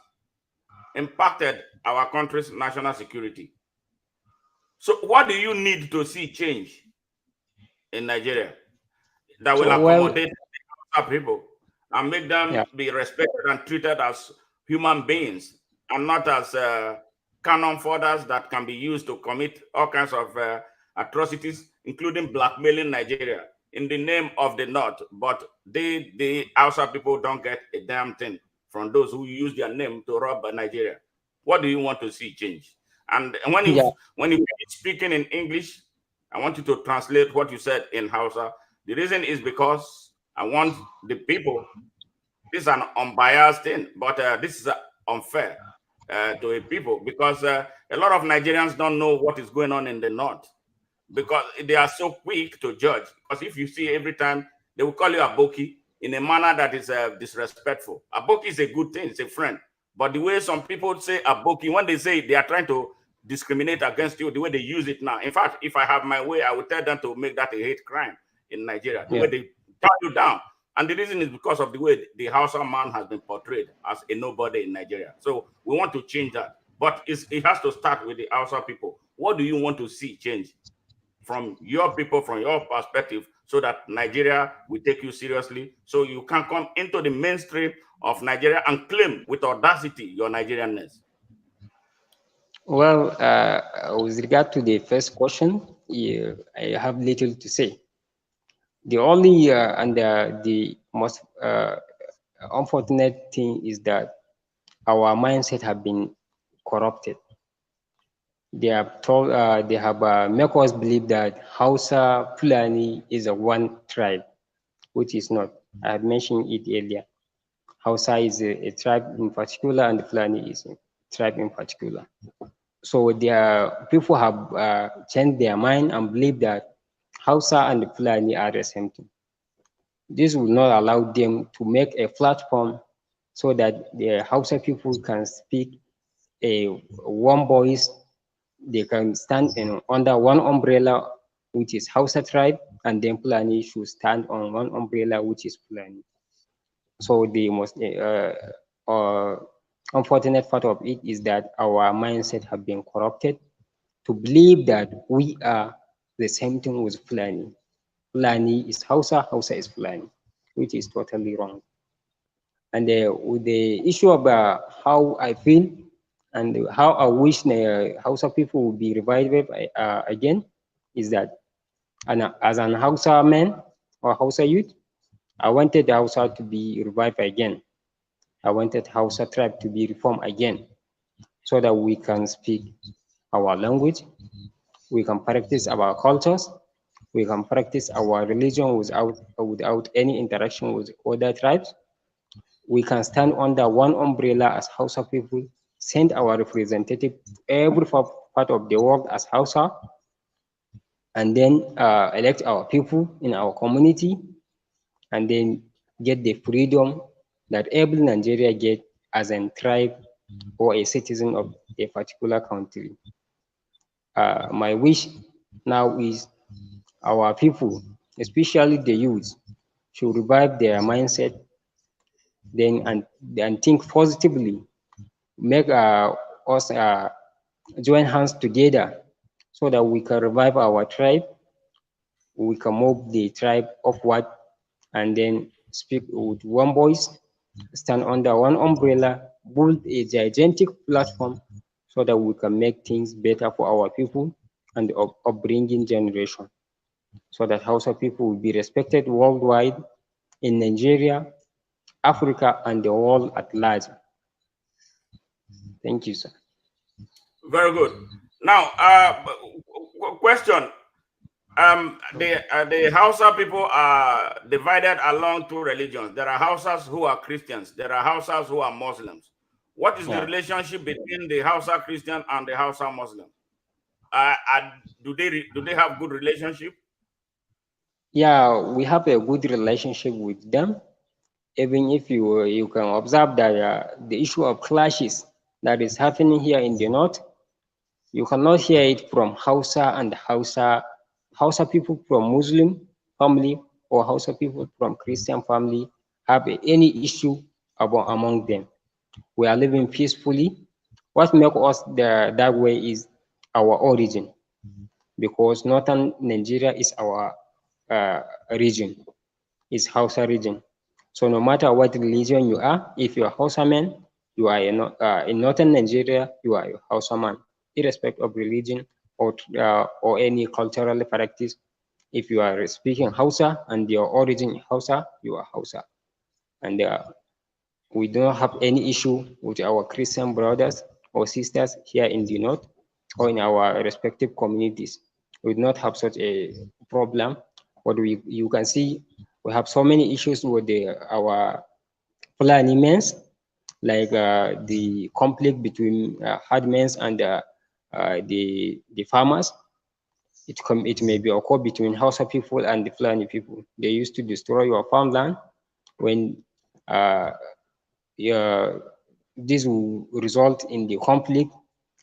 A: impacted our country's national security. So, what do you need to see change in Nigeria that will
B: So, well,
A: accommodate our people and make them
B: yeah,
A: be respected and treated as human beings and not as cannon fodder that can be used to commit all kinds of atrocities, including blackmailing Nigeria in the name of the North? But the Hausa people don't get a damn thing from those who use their name to rob Nigeria. What do you want to see change? And
B: yeah.
A: when you finish speaking in English, I want you to translate what you said in Hausa. The reason is because I want the people. This is an unbiased thing, but this is unfair to a people because a lot of Nigerians don't know what is going on in the north because they are so quick to judge. Because if you see every time they will call you a Aboki in a manner that is disrespectful. Aboki is a good thing; it's a friend. But the way some people say Aboki, when they say it, they are trying to discriminate against you. The way they use it now. In fact, if I have my way, I would tell them to make that a hate crime in Nigeria. The
B: Yeah.
A: way they turn you down. And the reason is because of the way the Hausa man has been portrayed as a nobody in Nigeria. So we want to change that. but it has to start with the Hausa people. What do you want to see change from your people, from your perspective, so that Nigeria will take you seriously, so you can come into the mainstream of Nigeria and claim with audacity your Nigerianness?
B: Well, with regard to the first question, yeah, I have little to say. The only and the most unfortunate thing is that our mindset have been corrupted. They have told, they have make us believe that Hausa Fulani is a one tribe, which is not. I have mentioned it earlier. Hausa is a tribe in particular, and Fulani is a tribe in particular. So their people have changed their mind and believe that Hausa and Fulani are the same thing. This will not allow them to make a platform so that the Hausa people can speak a one voice. They can stand under one umbrella, which is Hausa tribe, and then Fulani should stand on one umbrella, which is Fulani. So the most uh, unfortunate part of it is that our mindset have been corrupted to believe that we are the same thing with Fulani. Fulani is Hausa, Hausa is Fulani, which is totally wrong. And with the issue of how I feel and how I wish Hausa people will be revived again is that as an Hausa man or Hausa youth, I wanted Hausa to be revived again. I wanted Hausa tribe to be reformed again so that we can speak our language, we can practice our cultures, we can practice our religion without any interaction with other tribes. We can stand under one umbrella as Hausa people, send our representative to every part of the world as Hausa, and then elect our people in our community, and then get the freedom that every Nigeria get as a tribe or a citizen of a particular country. My wish now is our people, especially the youth, should revive their mindset then and think positively, make us join hands together so that we can revive our tribe, we can move the tribe upward, and then speak with one voice, stand under one umbrella, build a gigantic platform so that we can make things better for our people and the upbringing generation, so that Hausa people will be respected worldwide in Nigeria, Africa, and the world at large. Thank you, sir.
A: Very good. Now, question. The Hausa people are divided along two religions. There are Hausas who are Christians. There are Hausas who are Muslims. What is the
B: Yeah.
A: relationship between the Hausa Christian and the Hausa Muslim? Do they have good relationship?
B: Yeah, we have a good relationship with them. Even if you can observe that the issue of clashes that is happening here in the north, you cannot hear it from Hausa and Hausa people from Muslim family or Hausa people from Christian family have any issue among them. We are living peacefully. What makes us that way is our origin, because northern Nigeria is our region, is Hausa region. So no matter what religion you are, if you're a Hausa man, you are in northern Nigeria, you are a Hausa man, irrespective of religion or any cultural practice. If you are speaking Hausa and your origin is Hausa, you are Hausa. And we don't have any issue with our Christian brothers or sisters here in the north or in our respective communities. We do not have such a problem. But you can see we have so many issues with our Fulani men, like the conflict between herdmen and the farmers. It may be occur between Hausa people and the Fulani people. They used to destroy your farmland when uh, this will result in the conflict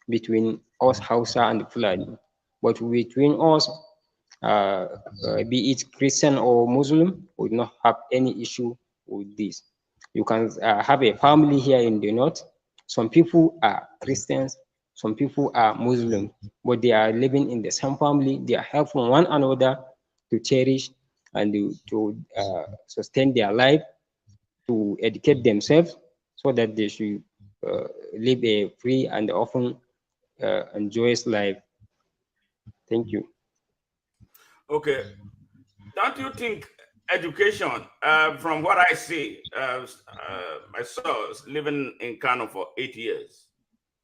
B: between us Hausa and Fulani. But between us, be it Christian or Muslim, we do not have any issue with this. You can have a family here in the north. Some people are Christians, Some people are Muslim, but they are living in the same family. They are helping one another to cherish and to sustain their life, to educate themselves, so that they should live a free and often and joyous life. Thank you.
A: Okay. Don't you think education, from what I see, myself living in Kano for 8 years,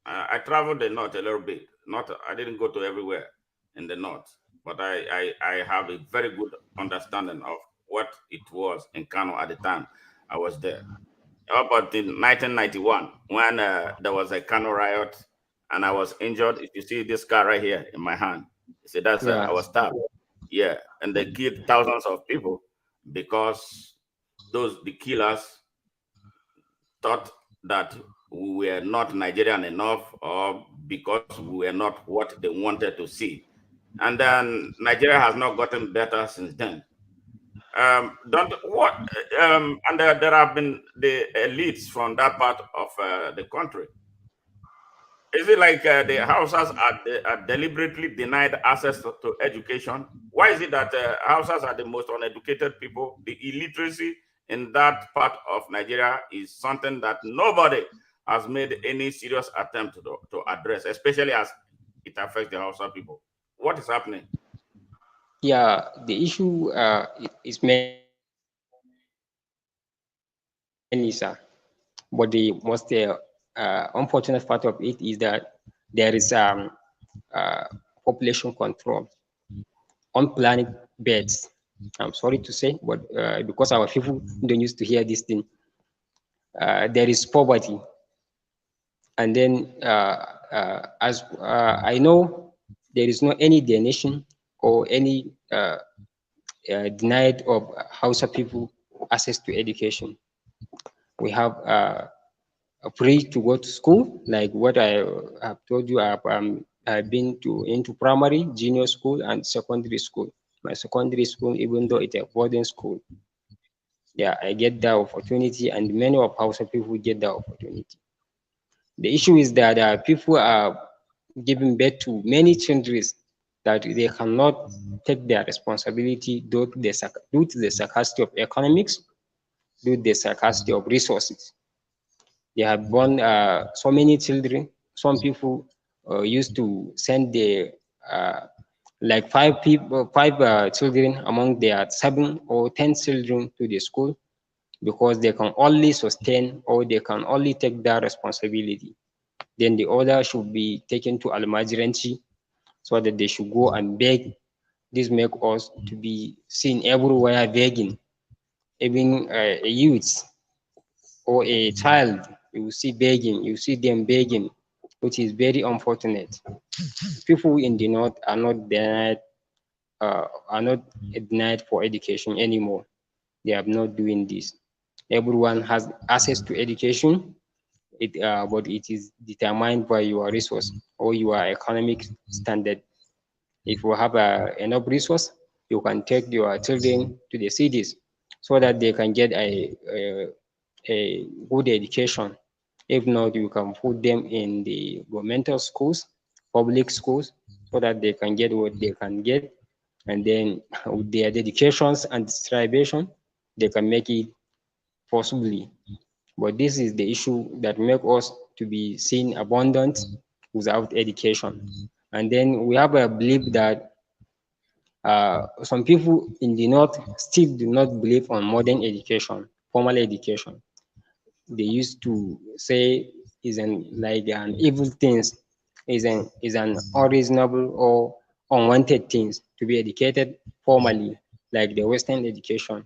A: I traveled the north a little bit. Not, I didn't go to everywhere in the north, but I have a very good understanding of what it was in Kano at the time I was there. How about in 1991 when there was a Kano riot and I was injured? If you see this scar right here in my hand, you see that's I
B: Yeah.
A: was stabbed. Yeah, and they killed thousands of people because the killers thought that we were not Nigerian enough, or because we were not what they wanted to see. And then Nigeria has not gotten better since then. Don't what and there have been the elites from that part of the country. Is it like the Hausas are deliberately denied access to education? Why is it that Hausas are the most uneducated people? The illiteracy in that part of Nigeria is something that nobody has made any serious attempt to address, especially as it affects the Hausa people. What is happening?
B: Yeah, the issue is many, sir. But the most unfortunate part of it is that there is population control, unplanned beds. I'm sorry to say, but because our people don't used to hear this thing, there is poverty. And then, as I know, there is no any donation or any denied of Hausa people access to education. We have free to go to school, like what I have told you. I've been to into primary, junior school, and secondary school. My secondary school, even though it's a boarding school, yeah, I get that opportunity, and many of Hausa people get that opportunity. The issue is that people are giving birth to many children that they cannot take their responsibility due to the scarcity of economics, due to the scarcity of resources. They have born so many children. Some people used to send the like five children among their 7 or 10 children to the school because they can only sustain or they can only take that responsibility. Then the other should be taken to Almajiranchi so that they should go and beg. This make us to be seen everywhere begging. Even a youth or a child, you see begging, you see them begging, which is very unfortunate. People in the north are not denied for education anymore. They are not doing this. Everyone has access to education, but it is determined by your resource or your economic standard. If you have enough resource, you can take your children to the cities so that they can get a good education. If not, you can put them in the governmental schools, public schools, so that they can get what they can get. And then with their dedications and distribution, they can make it possibly. But this is the issue that make us to be seen abundant without education. And then we have a belief that some people in the north still do not believe on modern education, formal education. They used to say is an like an evil things, is an unreasonable or unwanted things to be educated formally, like the Western education.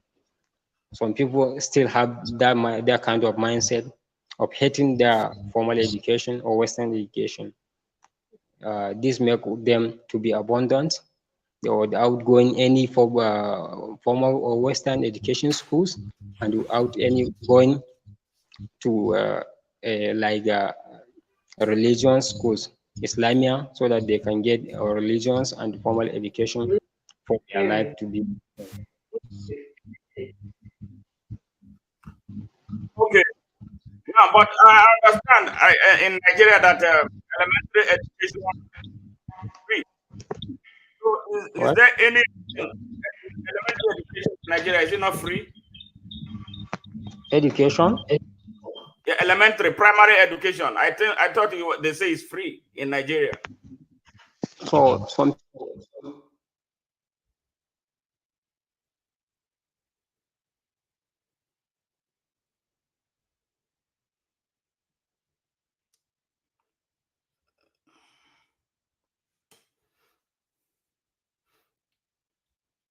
B: Some people still have that kind of mindset of hating their formal education or Western education. This make them to be abundant or without going any formal or Western education schools and without any going to like religion schools, Islamia, so that they can get religions and formal education for their life
C: Parent,
B: to be.
A: Okay. No, but I understand in Nigeria that education free. So is
B: What?
A: there any elementary education in Nigeria? Is it not free?
B: Education?
A: Yeah, elementary, primary education. I thought they say it's free in Nigeria.
B: So some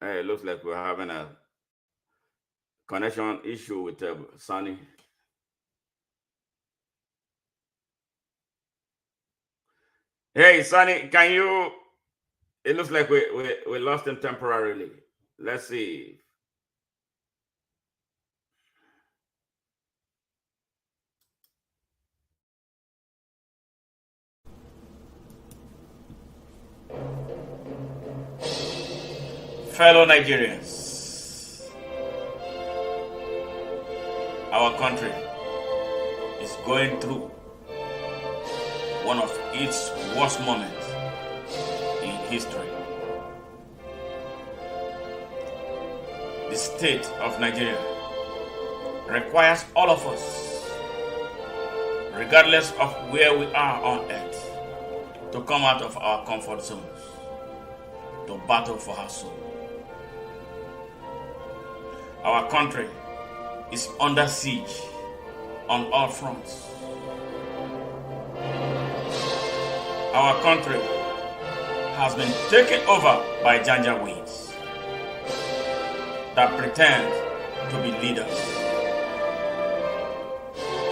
A: It looks like we're having a connection issue with Sunny. Hey, Sunny, can you? It looks like we lost him temporarily. Let's see. Fellow Nigerians, our country is going through one of its worst moments in history. The state of Nigeria requires all of us, regardless of where we are on earth, to come out of our comfort zones, to battle for our soul. Our country is under siege on all fronts. Our country has been taken over by janjaweeds that pretend to be leaders.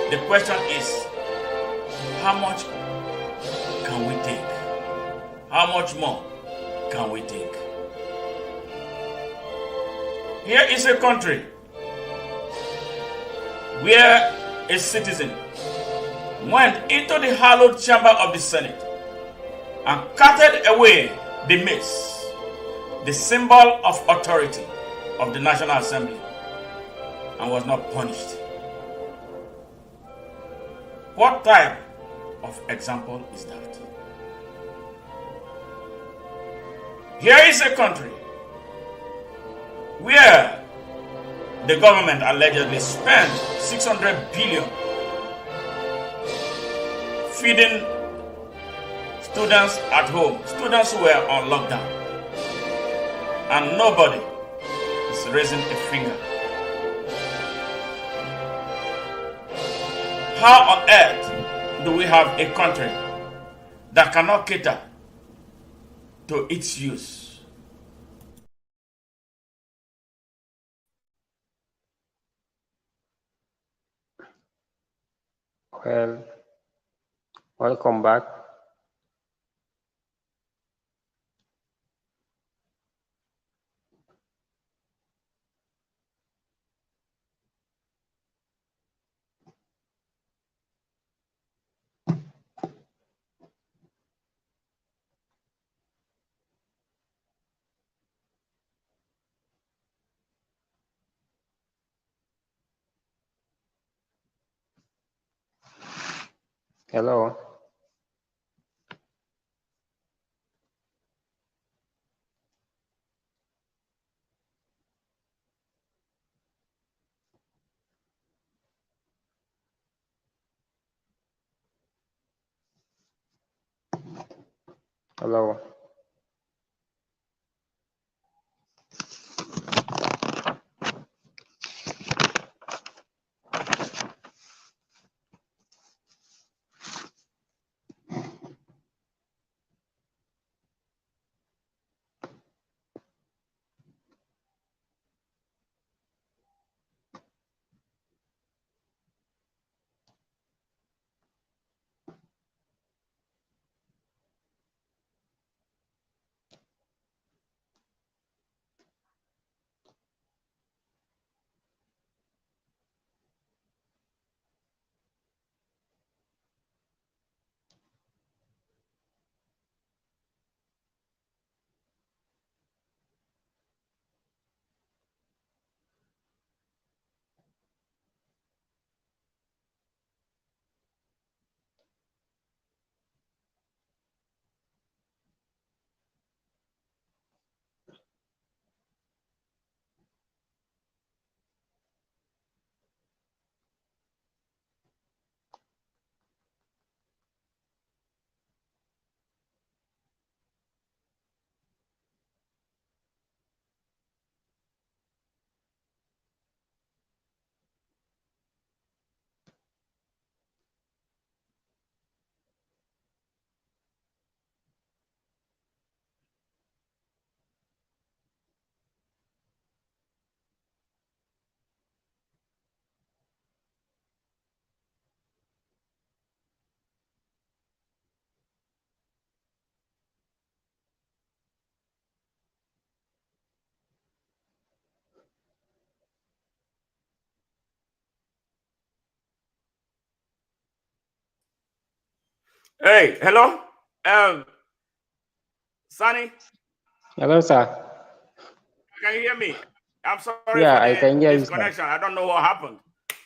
A: The question is, how much can we take? How much more can we take? Here is a country where a citizen went into the hallowed chamber of the Senate and carted away the mace, the symbol of authority of the National Assembly, and was not punished. What type of example is that? Here is a country where the government allegedly spent 600 billion feeding students at home, students who were on lockdown, and nobody is raising a finger. How on earth do we have a country that cannot cater to its use?
B: well, welcome back. Hello. Hello.
A: Hey, hello, Sunny.
B: Hello, sir.
A: Can you hear me? I'm sorry for
B: Yeah,
A: the
B: I can hear you, sir.
A: disconnection. I don't know what happened,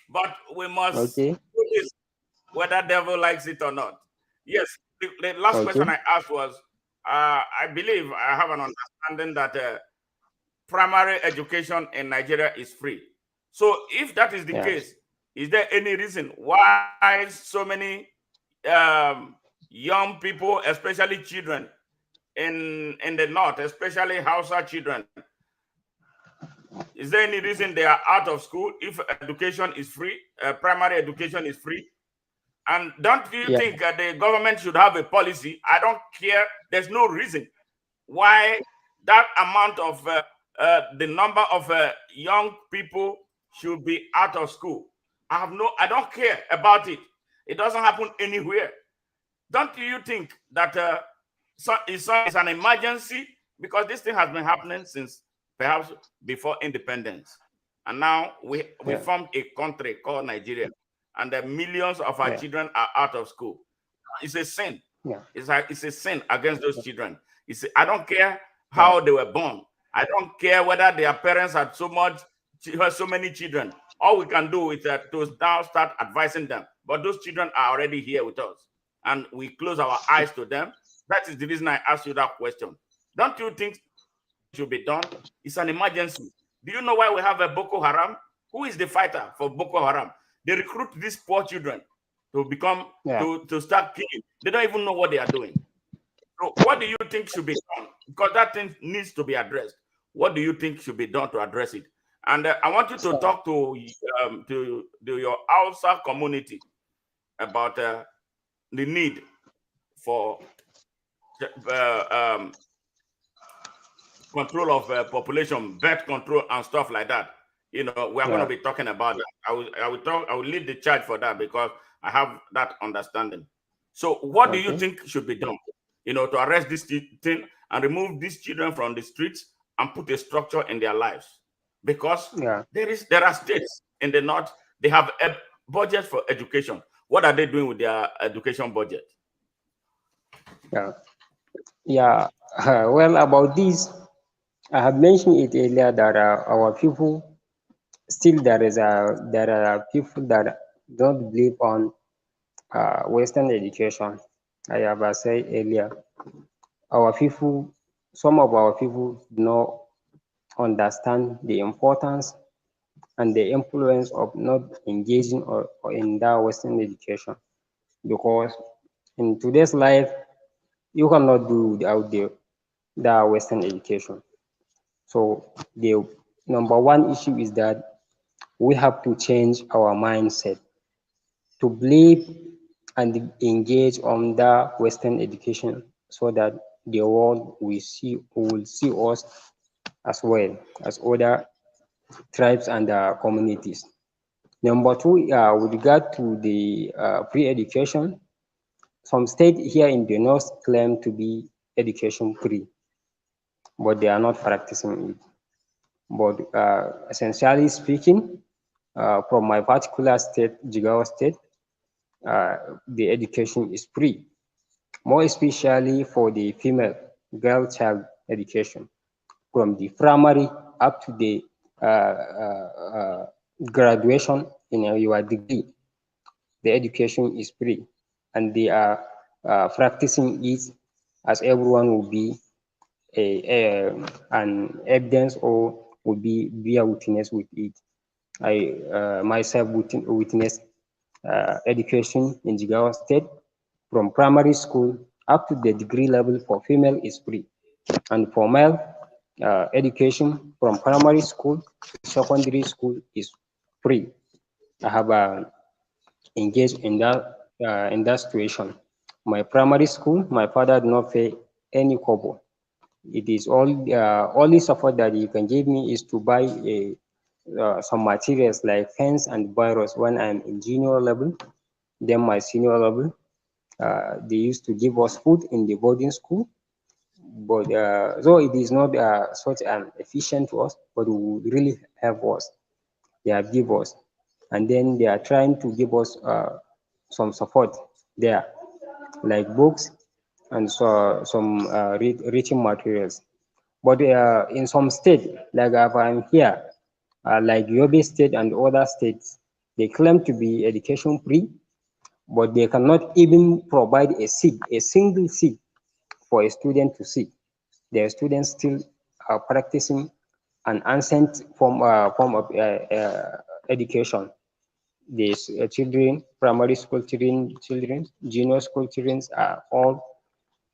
A: but we must
B: Okay.
A: do this whether devil likes it or not. Yes, the last
B: Okay.
A: question I asked was, I believe I have an understanding that primary education in Nigeria is free. So if that is the
B: Yes.
A: case, is there any reason why so many um, young people, especially children in the north, especially Hausa children, is there any reason they are out of school if education is free, primary education is free? And don't you
B: Yeah.
A: think the government should have a policy? I don't care. There's no reason why that amount of the number of young people should be out of school. I don't care about it. It doesn't happen anywhere. Don't you think that it's an emergency, because this thing has been happening since perhaps before independence, and now we
B: Yeah.
A: formed a country called Nigeria, and the millions of our
B: Yeah.
A: children are out of school. It's a sin.
B: Yeah.
A: It's a sin against those children. I don't care
B: Yeah.
A: how they were born. I don't care whether their parents had so many children. All we can do is to now start advising them. But those children are already here with us, and we close our eyes to them. That is the reason I asked you that question. Don't you think should be done? It's an emergency. Do you know why we have a Boko Haram? Who is the fighter for Boko Haram? They recruit these poor children to become
B: Yeah.
A: to start killing. They don't even know what they are doing. So what do you think should be done? Because that thing needs to be addressed. What do you think should be done to address it? And I want you to
B: So,
A: talk to your Hausa community about the need for uh, um, control of population, birth control, and stuff like that. You know, we are going to
B: yeah.
A: be talking about that. I will lead the charge for that because I have that understanding. So, what do you
B: Okay.
A: think should be done? You know, to arrest this thing and remove these children from the streets and put a structure in their lives, because
B: Yeah.
A: there are states in the north, they have a budget for education. What are they doing with their education budget?
B: Yeah. Yeah. Well, about this, I have mentioned it earlier that our people still there are people that don't believe on Western education. I have said earlier, our people, some of our people do not understand the importance and the influence of not engaging or in that Western education, because in today's life you cannot do without the Western education. So the number one issue is that we have to change our mindset to believe and engage on the Western education so that the world will see us as well as other tribes and communities. Number two, with regard to the free education, some states here in the north claim to be education free, but they are not practicing it. But essentially speaking, from my particular state, Jigawa State, uh, the education is free, more especially for the female girl child education, from the primary up to the graduation in your degree. The education is free, and they are practicing it as everyone will be an evidence or will be a witness with it. I myself witnessed education in Jigawa State from primary school up to the degree level for female is free, and for male education from primary school to secondary school is free. I have engaged in that situation. My primary school, my father did not pay any kobo. It is all only support that you can give me is to buy some materials like pens and biros when I'm in junior level. Then my senior level, they used to give us food in the boarding school, but though it is not such an efficient to us, but it would really help us. They have give us, and then they are trying to give us some support there. like books and so some reaching materials. But in some states, like if I'm here, like Yobe State and other states, they claim to be education free, but they cannot even provide a seat, a single seat for a student to sit. Their students still are practicing an ancient form of education. These children, primary school children, junior school children are all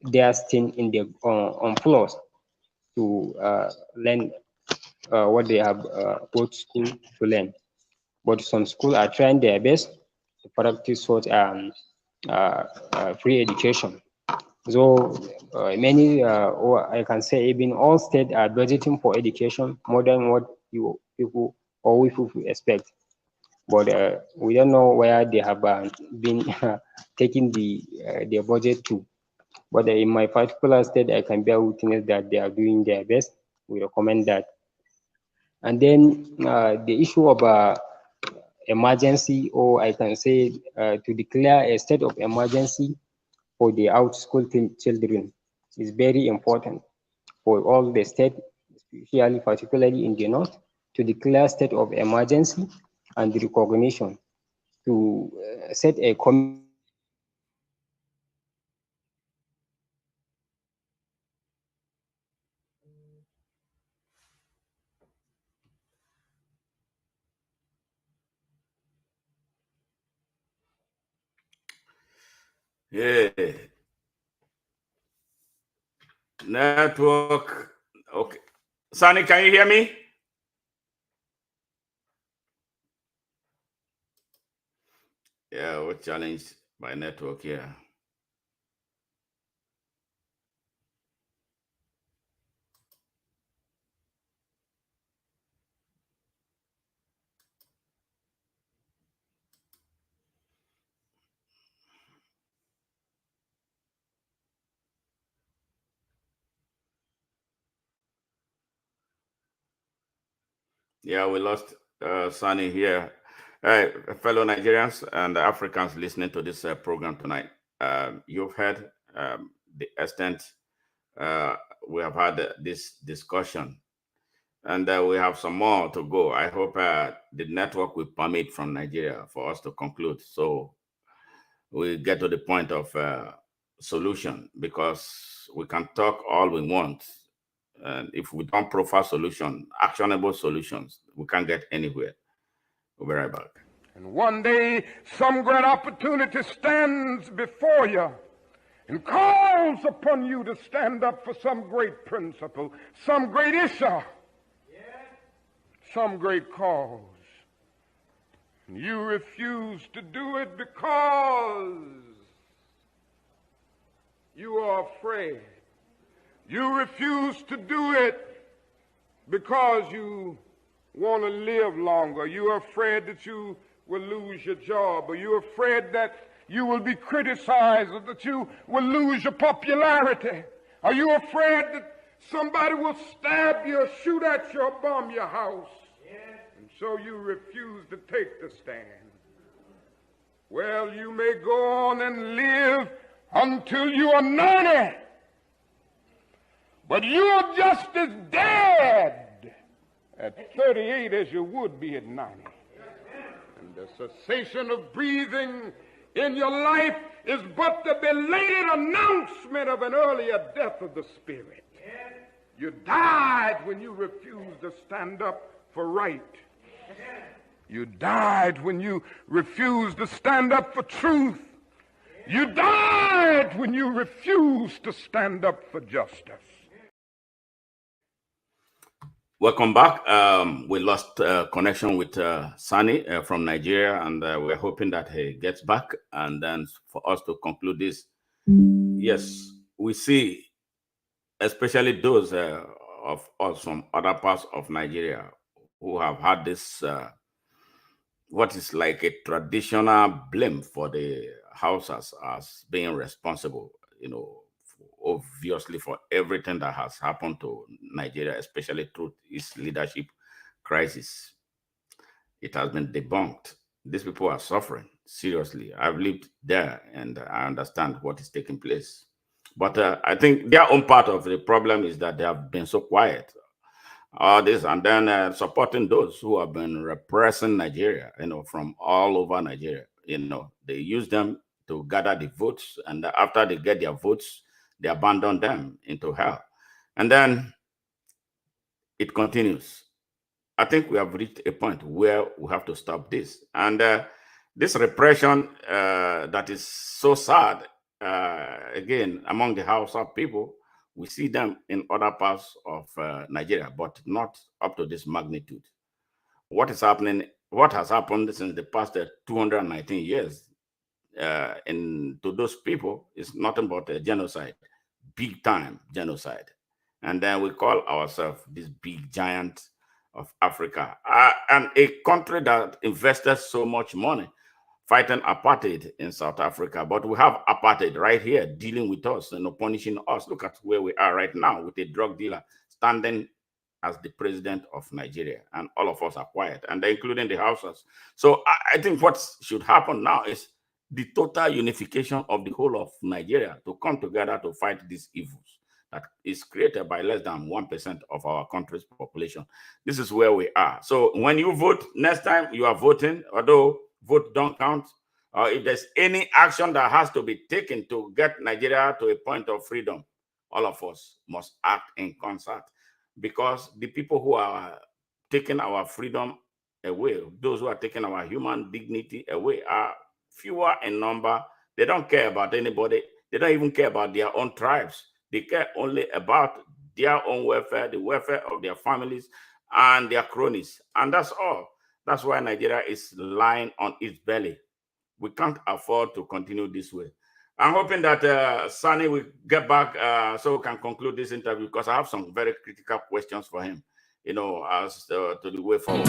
B: there staying in the on floors to learn what they have go to school to learn. But some schools are trying their best to practice such free education. So many, or I can say even all states are budgeting for education more than what you people or we people expect. But we don't know where they have been taking their budget to. But in my particular state, I can bear witness that they are doing their best. We recommend that. And then the issue of emergency, or I can say to declare a state of emergency for the out school children is very important for all the state, especially particularly in the north, to declare state of emergency and recognition to set a committee
A: Yeah. Network. Okay. Sunny, can you hear me? Yeah, we're challenged by network here. Yeah, we lost Sunny here. Fellow Nigerians and Africans listening to this program tonight, you've heard the extent we have had this discussion, and we have some more to go. I hope the network will permit from Nigeria for us to conclude, so we get to the point of solution, because we can talk all we want. And if we don't profile solution, actionable solutions, we can't get anywhere. We'll be right back.
D: And one day, some great opportunity stands before you and calls upon you to stand up for some great principle, some great issue, some great cause. And you refuse to do it because you are afraid. You refuse to do it because you want to live longer. You're afraid that you will lose your job, or you're afraid that you will be criticized, or that you will lose your popularity. Are you afraid that somebody will stab you, or shoot at you, or bomb your house? Yes. And so you refuse to take the stand. Well, you may go on and live until you are 90, but you're just as dead at 38 as you would be at 90. And the cessation of breathing in your life is but the belated announcement of an earlier death of the spirit. You died when you refused to stand up for right. You died when you refused to stand up for truth. You died when you refused to stand up for justice.
A: Welcome back. We lost connection with Sani from Nigeria, and we're hoping that he gets back. And then for us to conclude this, yes, we see, especially those of us from other parts of Nigeria who have had this, what is like a traditional blame for the Hausas as being responsible, obviously for everything that has happened to Nigeria, especially through its leadership crisis. It has been debunked. These people are suffering. seriously. I've lived there and I understand what is taking place. But I think their own part of the problem is that they have been so quiet. All this, and then supporting those who have been repressing Nigeria, from all over Nigeria. They use them to gather the votes, and after they get their votes, they abandon them into hell. And then it continues. I think we have reached a point where we have to stop this. And this repression that is so sad, again, among the Hausa people, we see them in other parts of Nigeria, but not up to this magnitude. What is happening? What has happened since the past 219 years to those people is nothing but a genocide, big time genocide. And then we call ourselves this big giant of Africa, and a country that invested so much money fighting apartheid in South Africa. But we have apartheid right here dealing with us, punishing us. Look at where we are right now with a drug dealer standing as the president of Nigeria, and all of us are quiet, and including the Hausas. So I think what should happen now is the total unification of the whole of Nigeria to come together to fight these evils that is created by less than 1% of our country's population. This is where we are. So when you vote, next time you are voting, although vote don't count, if there's any action that has to be taken to get Nigeria to a point of freedom, all of us must act in concert, because the people who are taking our freedom away, those who are taking our human dignity away, are fewer in number. They don't care about anybody. They don't even care about their own tribes. They care only about their own welfare, the welfare of their families and their cronies. And that's all. That's why Nigeria is lying on its belly. We can't afford to continue this way. I'm hoping that Sani will get back so we can conclude this interview, because I have some very critical questions for him, as to the way forward.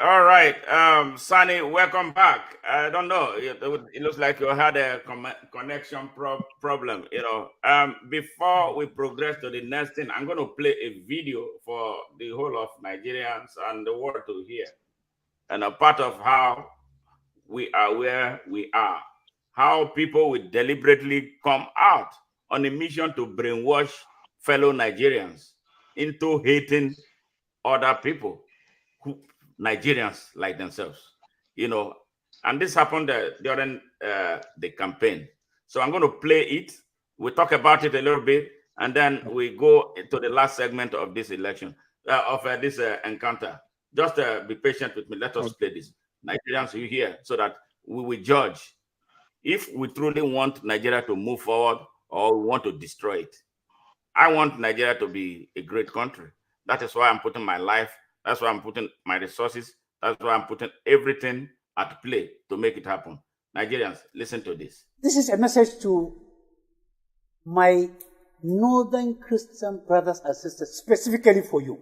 A: All right. Sunny, welcome back. I don't know. It looks like you had a connection problem. Before we progress to the next thing, I'm going to play a video for the whole of Nigerians and the world to hear, and a part of how we are where we are, how people will deliberately come out on a mission to brainwash fellow Nigerians into hating other people, Nigerians like themselves, and this happened during the campaign. So I'm going to play it. We'll talk about it a little bit, and then we go to the last segment of this election, of this encounter. Just be patient with me. Let us play this. Nigerians, you hear, so that we will judge if we truly want Nigeria to move forward or we want to destroy it. I want Nigeria to be a great country. That is why I'm putting my life, that's why I'm putting my resources, that's why I'm putting everything at play to make it happen. Nigerians, listen to this.
E: This is a message to my northern Christian brothers and sisters, specifically for you.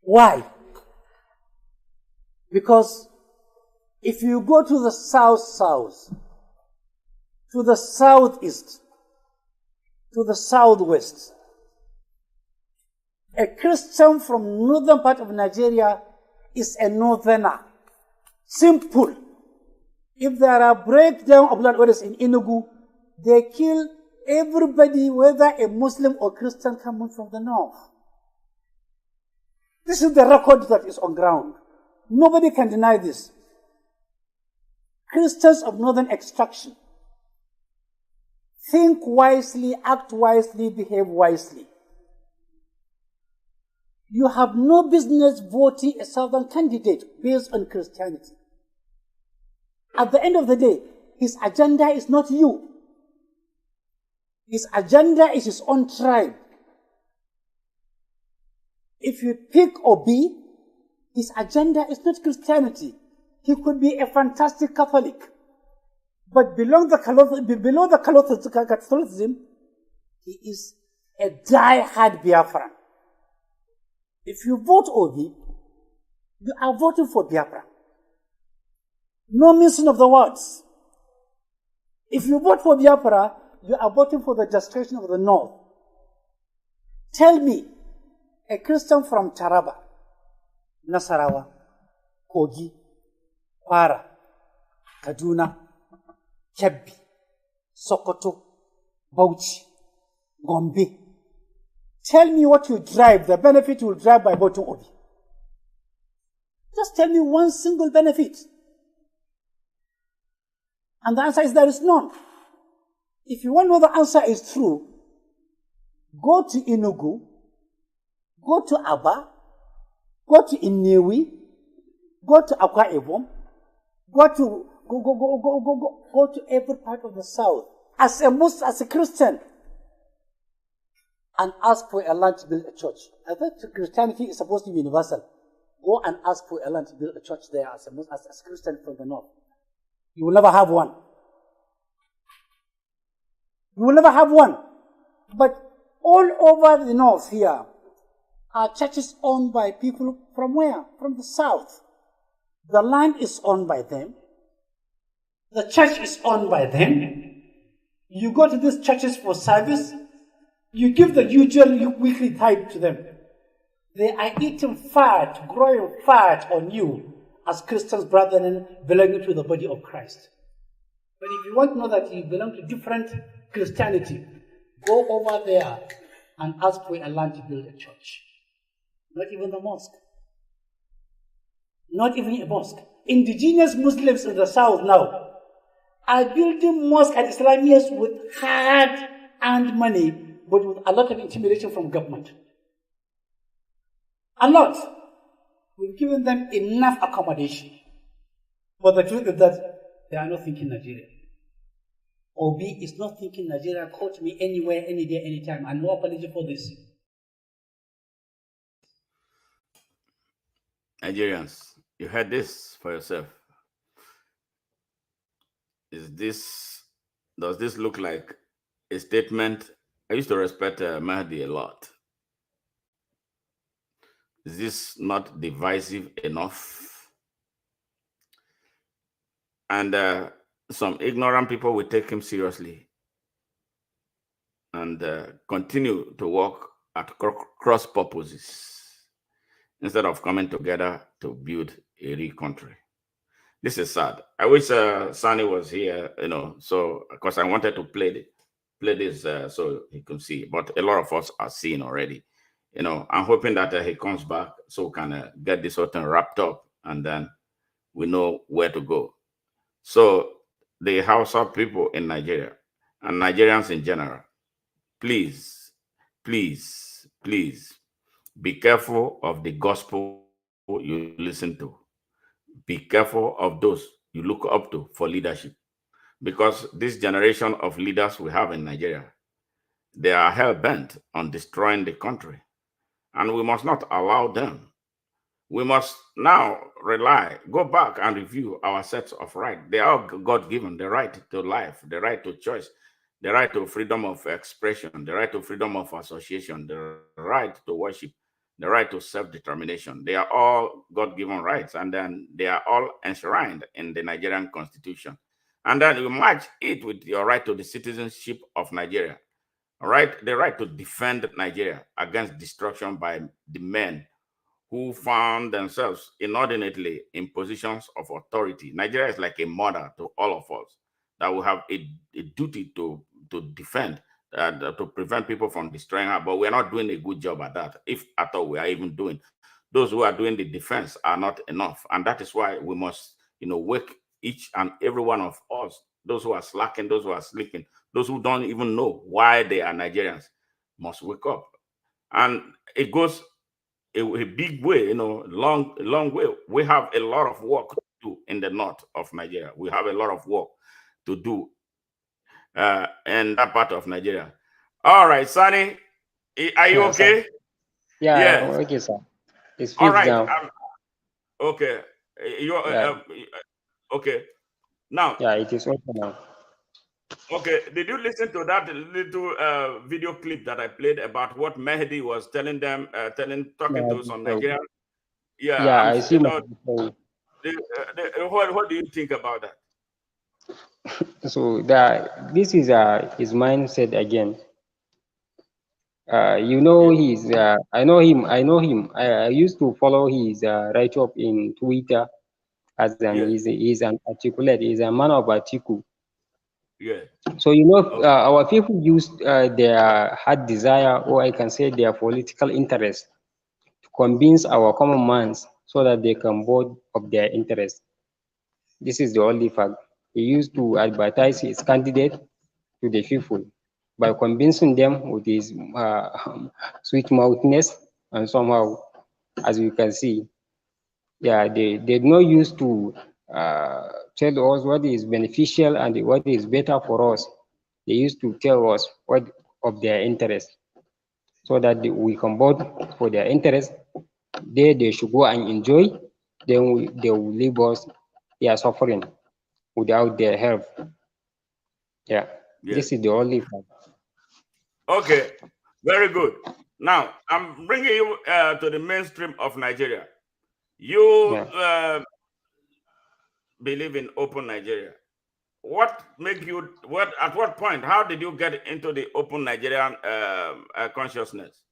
E: Why? Because if you go to the south, to the southeast, to the southwest, a Christian from northern part of Nigeria is a northerner. Simple. If there are breakdown of land orders in Enugu, they kill everybody, whether a Muslim or Christian coming from the north. This is the record that is on ground. Nobody can deny this. Christians of northern extraction. Think wisely, act wisely, behave wisely. You have no business voting a southern candidate based on Christianity. At the end of the day, his agenda is not you. His agenda is his own tribe. If you pick Obi, his agenda is not Christianity. He could be a fantastic Catholic. But below the Catholicism, he is a die-hard Biafran. If you vote Obi, you are voting for Biafra. No missing of the words. If you vote for Biafra, you are voting for the destruction of the North. Tell me, a Christian from Taraba, Nasarawa, Kogi, Kwara, Kaduna, Kebbi, Sokoto, Bauchi, Gombe. Tell me what you drive, the benefit you will drive by voting Obi. Just tell me one single benefit. And the answer is there is none. If you want to know the answer is true, go to Enugu, go to Aba, go to Inewi, go to Akwa Ibom, go to every part of the south as a Muslim, as a Christian, and ask for a land to build a church. I thought Christianity is supposed to be universal. Go and ask for a land to build a church there as a Christian from the north. You will never have one. You will never have one. But all over the north here are churches owned by people from where? From the south. The land is owned by them. The church is owned by them. You go to these churches for service. You give the usual weekly tithe to them. They are eating fat, growing fat on you as Christians, brethren, belonging to the body of Christ. But if you want to know that you belong to different Christianity, go over there and ask for a land to build a church. Not even the mosque. Not even a mosque. Indigenous Muslims in the south now are building mosques and Islamias with hard-earned money, but with a lot of intimidation from government. A lot. We've given them enough accommodation. But the truth is that they are not thinking Nigeria. Obi is not thinking Nigeria. Quote me anywhere, any day, anytime. And no apology for this.
A: Nigerians, you heard this for yourself. Does this look like a statement? I used to respect Mahdi a lot. Is this not divisive enough? And some ignorant people will take him seriously and continue to work at cross purposes instead of coming together to build a real country. This is sad. I wish Sani was here, so because I wanted to play this so he can see. But a lot of us are seeing already. I'm hoping that he comes back so we can get this whole thing wrapped up and then we know where to go. So the Hausa people in Nigeria and Nigerians in general, please, please, please be careful of the gospel you listen to. Be careful of those you look up to for leadership. Because this generation of leaders we have in Nigeria, they are hell-bent on destroying the country. And we must not allow them. We must now go back and review our sets of rights. They are God-given, the right to life, the right to choice, the right to freedom of expression, the right to freedom of association, the right to worship, the right to self-determination. They are all God-given rights, and then they are all enshrined in the Nigerian constitution. And then you match it with your right to the citizenship of Nigeria, right? The right to defend Nigeria against destruction by the men who found themselves inordinately in positions of authority. Nigeria is like a mother to all of us that we have a duty to defend, to prevent people from destroying her, but we're not doing a good job at that, if at all we are even doing. Those who are doing the defense are not enough, and that is why we must, wake each and every one of us, those who are slacking, those who are sleeping, those who don't even know why they are Nigerians, must wake up. And it goes a big way, long way. We have a lot of work to do in the north of Nigeria. We have a lot of work to do in that part of Nigeria. All right, Sonny, are you
B: Yeah, sir.
A: okay?
B: Yeah,
A: Yes.
B: okay, sir. It's
A: All
B: fixed
A: right.
B: now.
A: Okay. You
B: Yeah,
A: okay. Now,
B: yeah, it is okay now.
A: okay. Did you listen to that little video clip that I played about what Mehdi was telling them, talking
B: Yeah,
A: to some
B: so,
A: Nigerians? Yeah,
B: yeah, I see my so,
A: what do you think about that?
B: so that this is his mindset again.
A: Yeah.
B: I know him. I used to follow his write up in Twitter as an
A: Yeah.
B: he's an articulate, he's a man of article.
A: Yeah.
B: So
A: Okay.
B: our people use their hard desire, or I can say their political interest, to convince our common mans so that they can vote of their interest. This is the only fact. He used to advertise his candidate to the people by convincing them with his sweet mouthness, and somehow, as you can see, yeah, they no used to uh, tell us what is beneficial and what is better for us. They used to tell us what of their interest, so that we can vote for their interest. They should go and enjoy. Then they will leave us their suffering without their help. Yeah,
A: Yes.
B: this is the only fact.
A: Okay. Very good. Now I'm bringing you to the mainstream of Nigeria. You
B: Yeah.
A: believe in open Nigeria. What make you? What at what point? How did you get into the open Nigerian consciousness?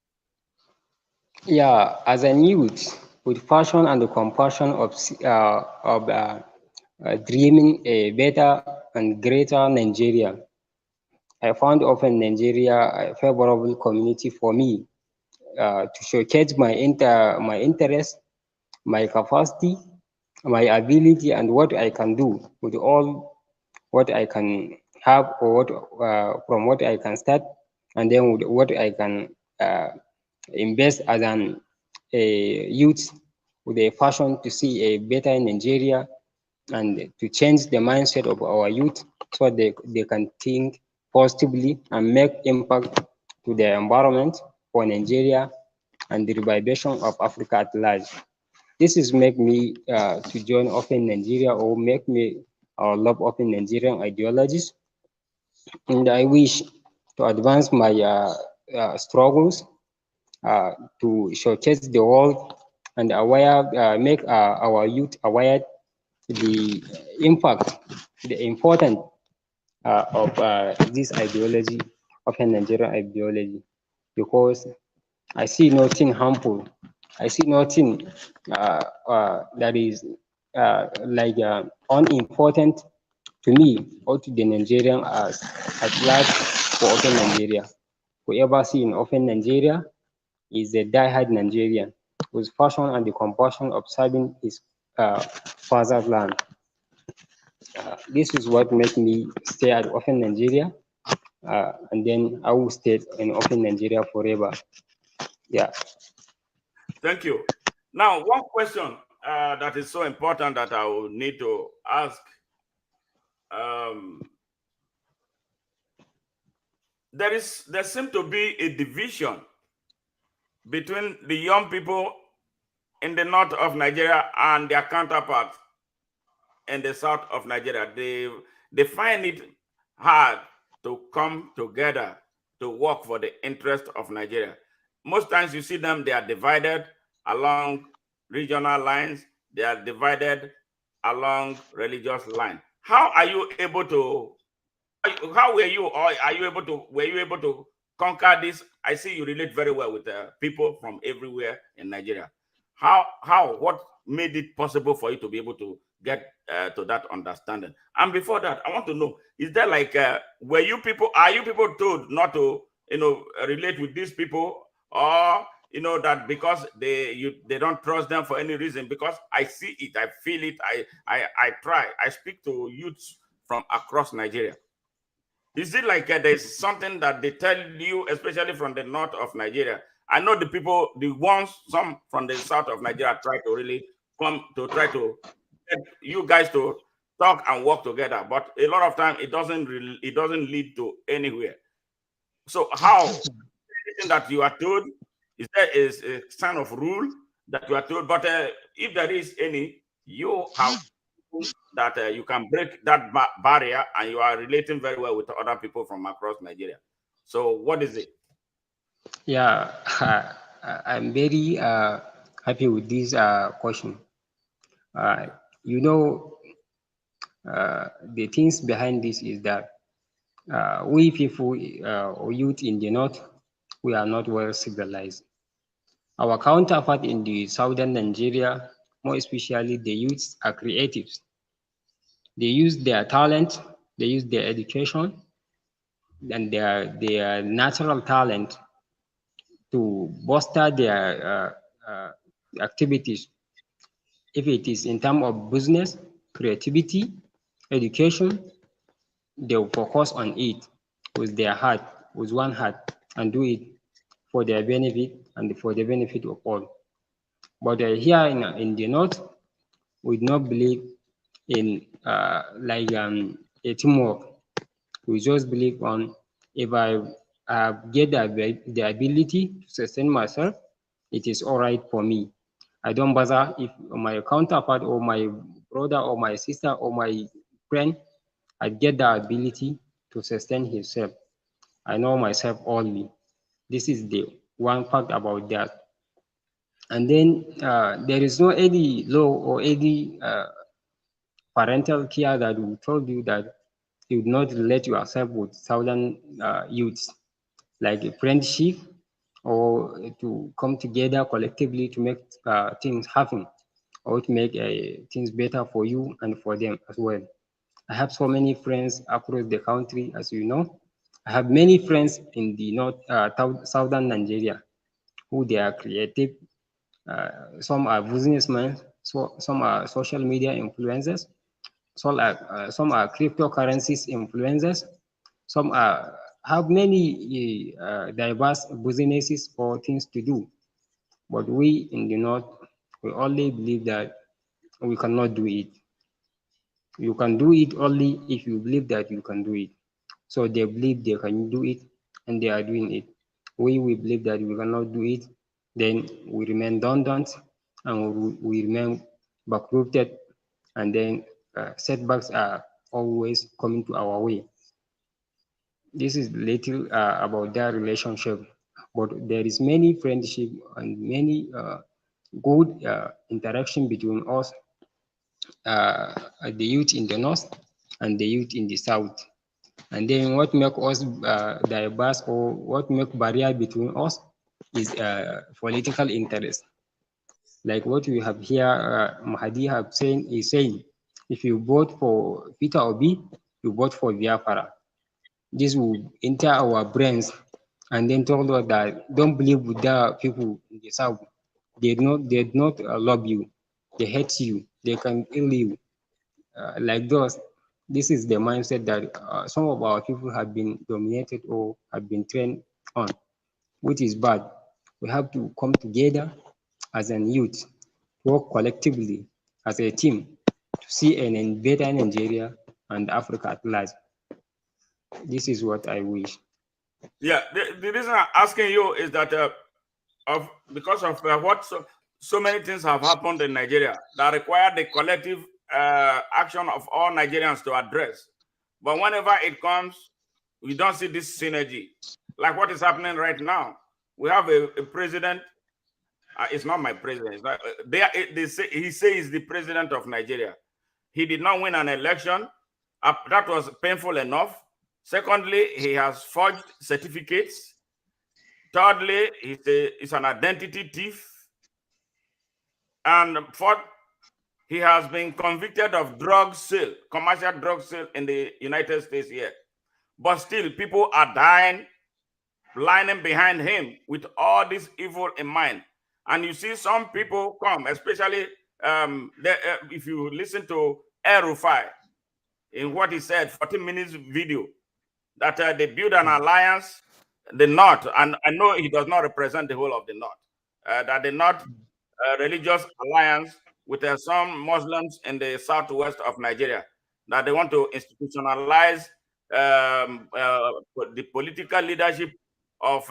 B: Yeah, as a youth, with passion and the compassion of dreaming a better and greater Nigeria, I found Open Nigeria a favorable community for me to showcase my interest, my capacity, my ability, and what I can do with all what I can have, or from what I can start, and then with what I can uh, invest as an a youth with a passion to see a better Nigeria, and to change the mindset of our youth so they can think positively and make impact to their environment, for Nigeria, and the revivation of Africa at large. This is make me to join Open Nigeria, or make me love Open Nigerian ideologies, and I wish to advance my struggles uh, to showcase the world and make our youth aware the impact, the importance of this ideology, of a Nigerian ideology, because I see nothing harmful. I see nothing that is unimportant to me or to the Nigerian as at large for Open Nigeria. Whoever see in Open Nigeria is a die-hard Nigerian with passion and the compassion of serving his father's land. This is what makes me stay at Open Nigeria, and then I will stay in Open Nigeria forever. Yeah.
A: Thank you. Now, one question that is so important that I will need to ask. Um, there seems to be a division between the young people in the north of Nigeria and their counterparts in the south of Nigeria. They find it hard to come together to work for the interest of Nigeria. Most times you see them, they are divided along regional lines, they are divided along religious lines. How are you able to, how were you, or are you able to, were you able to conquer this? I see you relate very well with people from everywhere in Nigeria. What made it possible for you to be able to get to that understanding? And before that, I want to know, is there like, are you people told not to, relate with these people, or, that because they don't trust them for any reason? Because I see it, I feel it, I speak to youths from across Nigeria. Is it like there's something that they tell you, especially from the north of Nigeria? I know some from the south of Nigeria try to really come to try to get you guys to talk and work together, but a lot of time it doesn't lead to anywhere. So how, anything that you are told, is there is a kind of rule that you are told? But if there is any, you have that you can break that barrier, and you are relating very well with other people from across Nigeria. So what is it?
B: Yeah, I'm very happy with this question. Uh, you know, the things behind this is that we people or youth in the north, we are not well civilized. Our counterpart in the southern Nigeria, more especially the youths, are creatives. They use their talent, they use their education, and their natural talent to bolster their activities. If it is in terms of business, creativity, education, they will focus on it with their heart, with one heart, and do it for their benefit and for the benefit of all. But here in the north, we do not believe in a teamwork. We just believe on, if I get the ability to sustain myself, it is all right for me. I don't bother if my counterpart or my brother or my sister or my friend, I get the ability to sustain himself. I know myself only. This is the one fact about that. And then there is no any law or any parental care that will tell you that you would not relate yourself with southern youths, like a friendship, or to come together collectively to make things happen, or to make things better for you and for them as well. I have so many friends across the country, as you know. I have many friends in the southern Nigeria who they are creative. Some are businessmen, so some are social media influencers, some are cryptocurrencies influencers, some are have many diverse businesses or things to do. But we in the north, we only believe that we cannot do it. You can do it only if you believe that you can do it. So they believe they can do it, and they are doing it. We believe that we cannot do it, then we remain redundant, and we remain bankrupted, and then setbacks are always coming to our way. This is little about their relationship, but there is many friendship and many good interaction between us, the youth in the north and the youth in the south. And then what make us diverse, or what make barrier between us, is political interest. Like what we have here, Mahdi have saying is saying, if you vote for Peter Obi, you vote for Biafra. This will enter our brains, and then told us that don't believe with the people in the south. They do not love you. They hate you. They can kill you. Like those. This is the mindset that some of our people have been dominated or have been trained on, which is bad. We have to come together as an youth, work collectively as a team to see a better Nigeria and Africa at large. This is what I wish.
A: Yeah, the reason I'm asking you is that because of what so many things have happened in Nigeria that require the collective action of all Nigerians to address. But whenever it comes, we don't see this synergy. Like what is happening right now. We have a president. It's not my president. It's not, they say, he says the president of Nigeria. He did not win an election. That was painful enough. Secondly, he has forged certificates. Thirdly, he's an identity thief. And fourth, he has been convicted of drug sale, commercial drug sale in the United States here. But still, people are dying, lining behind him with all this evil in mind. And you see some people come, especially if you listen to El-Rufai in what he said, 14 minutes video, that they build an alliance, the North, and I know he does not represent the whole of the North, that the North religious alliance with some Muslims in the southwest of Nigeria, that they want to institutionalize the political leadership of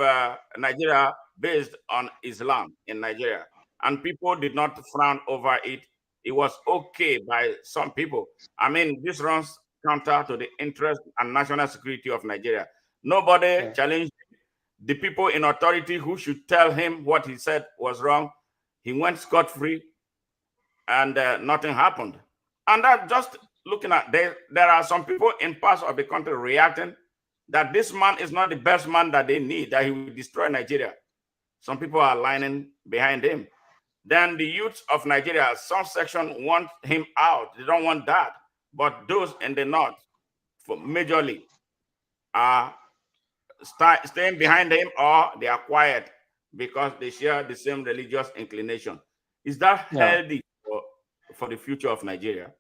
A: Nigeria based on Islam in Nigeria. And people did not frown over it. It was okay by some people. I mean, this runs counter to the interest and national security of Nigeria. Nobody challenged the people in authority who should tell him what he said was wrong. He went scot-free and nothing happened. And that just looking at, there are some people in parts of the country reacting that this man is not the best man that they need, that he will destroy Nigeria. Some people are lining behind him. Then the youth of Nigeria, some section want him out. They don't want that. But those in the North, majorly, are staying behind him, or they are quiet because they share the same religious inclination. Is that healthy for the future of Nigeria?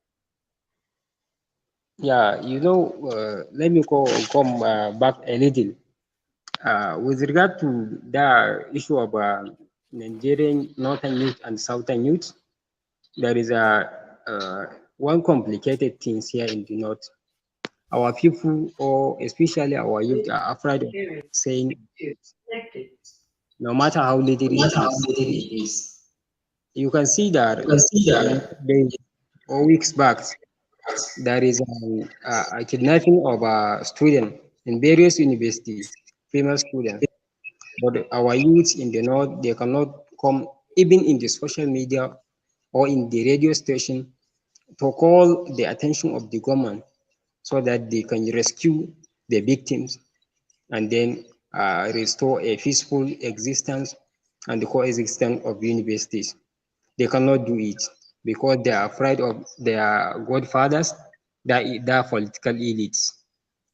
B: Yeah, let me come back a little. With regard to the issue of Nigerian northern youth and southern youth, there is one complicated thing here in the north. Our people, or especially our youth, are afraid of saying, no matter how little it is. You can see that days or weeks back, there is a kidnapping of a student in various universities, female students. But our youth in the north, they cannot come even in the social media or in the radio station to call the attention of the government so that they can rescue the victims and then restore a peaceful existence and the coexistence of universities. They cannot do it because they are afraid of their godfathers, their political elites.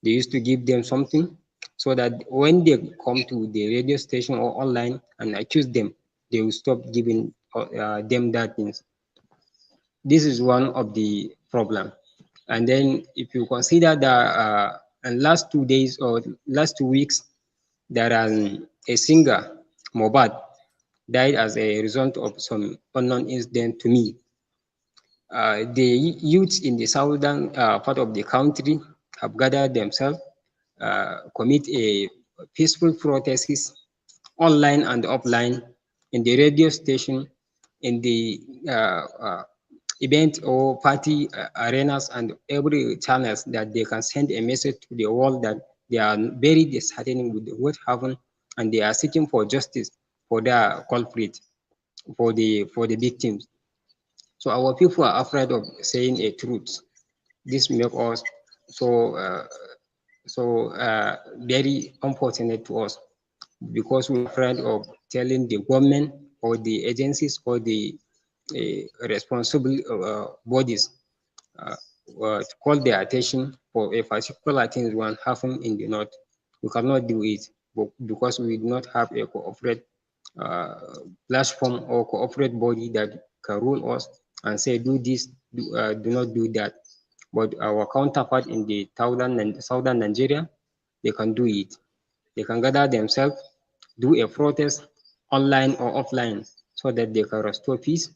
B: They used to give them something so that when they come to the radio station or online and accuse them, they will stop giving them that things. This is one of the problem. And then if you consider that in last 2 days or last 2 weeks, there is a singer, Mobad, died as a result of some unknown incident to me. The youths in the southern part of the country have gathered themselves, commit a peaceful protests online and offline, in the radio station, in the event or party arenas and every channels, that they can send a message to the world that they are very disheartened with what happened and they are seeking for justice for their culprit, for the victims. So our people are afraid of saying a truth. This makes us very unfortunate to us, because we're afraid of telling the government or the agencies or the responsible bodies to call their attention for a particular thing when happen in the north. We cannot do it because we do not have a cooperate platform or cooperate body that can rule us and say do this, do not do that. But our counterpart in the southern Nigeria, they can do it. They can gather themselves, do a protest online or offline so that they can restore peace.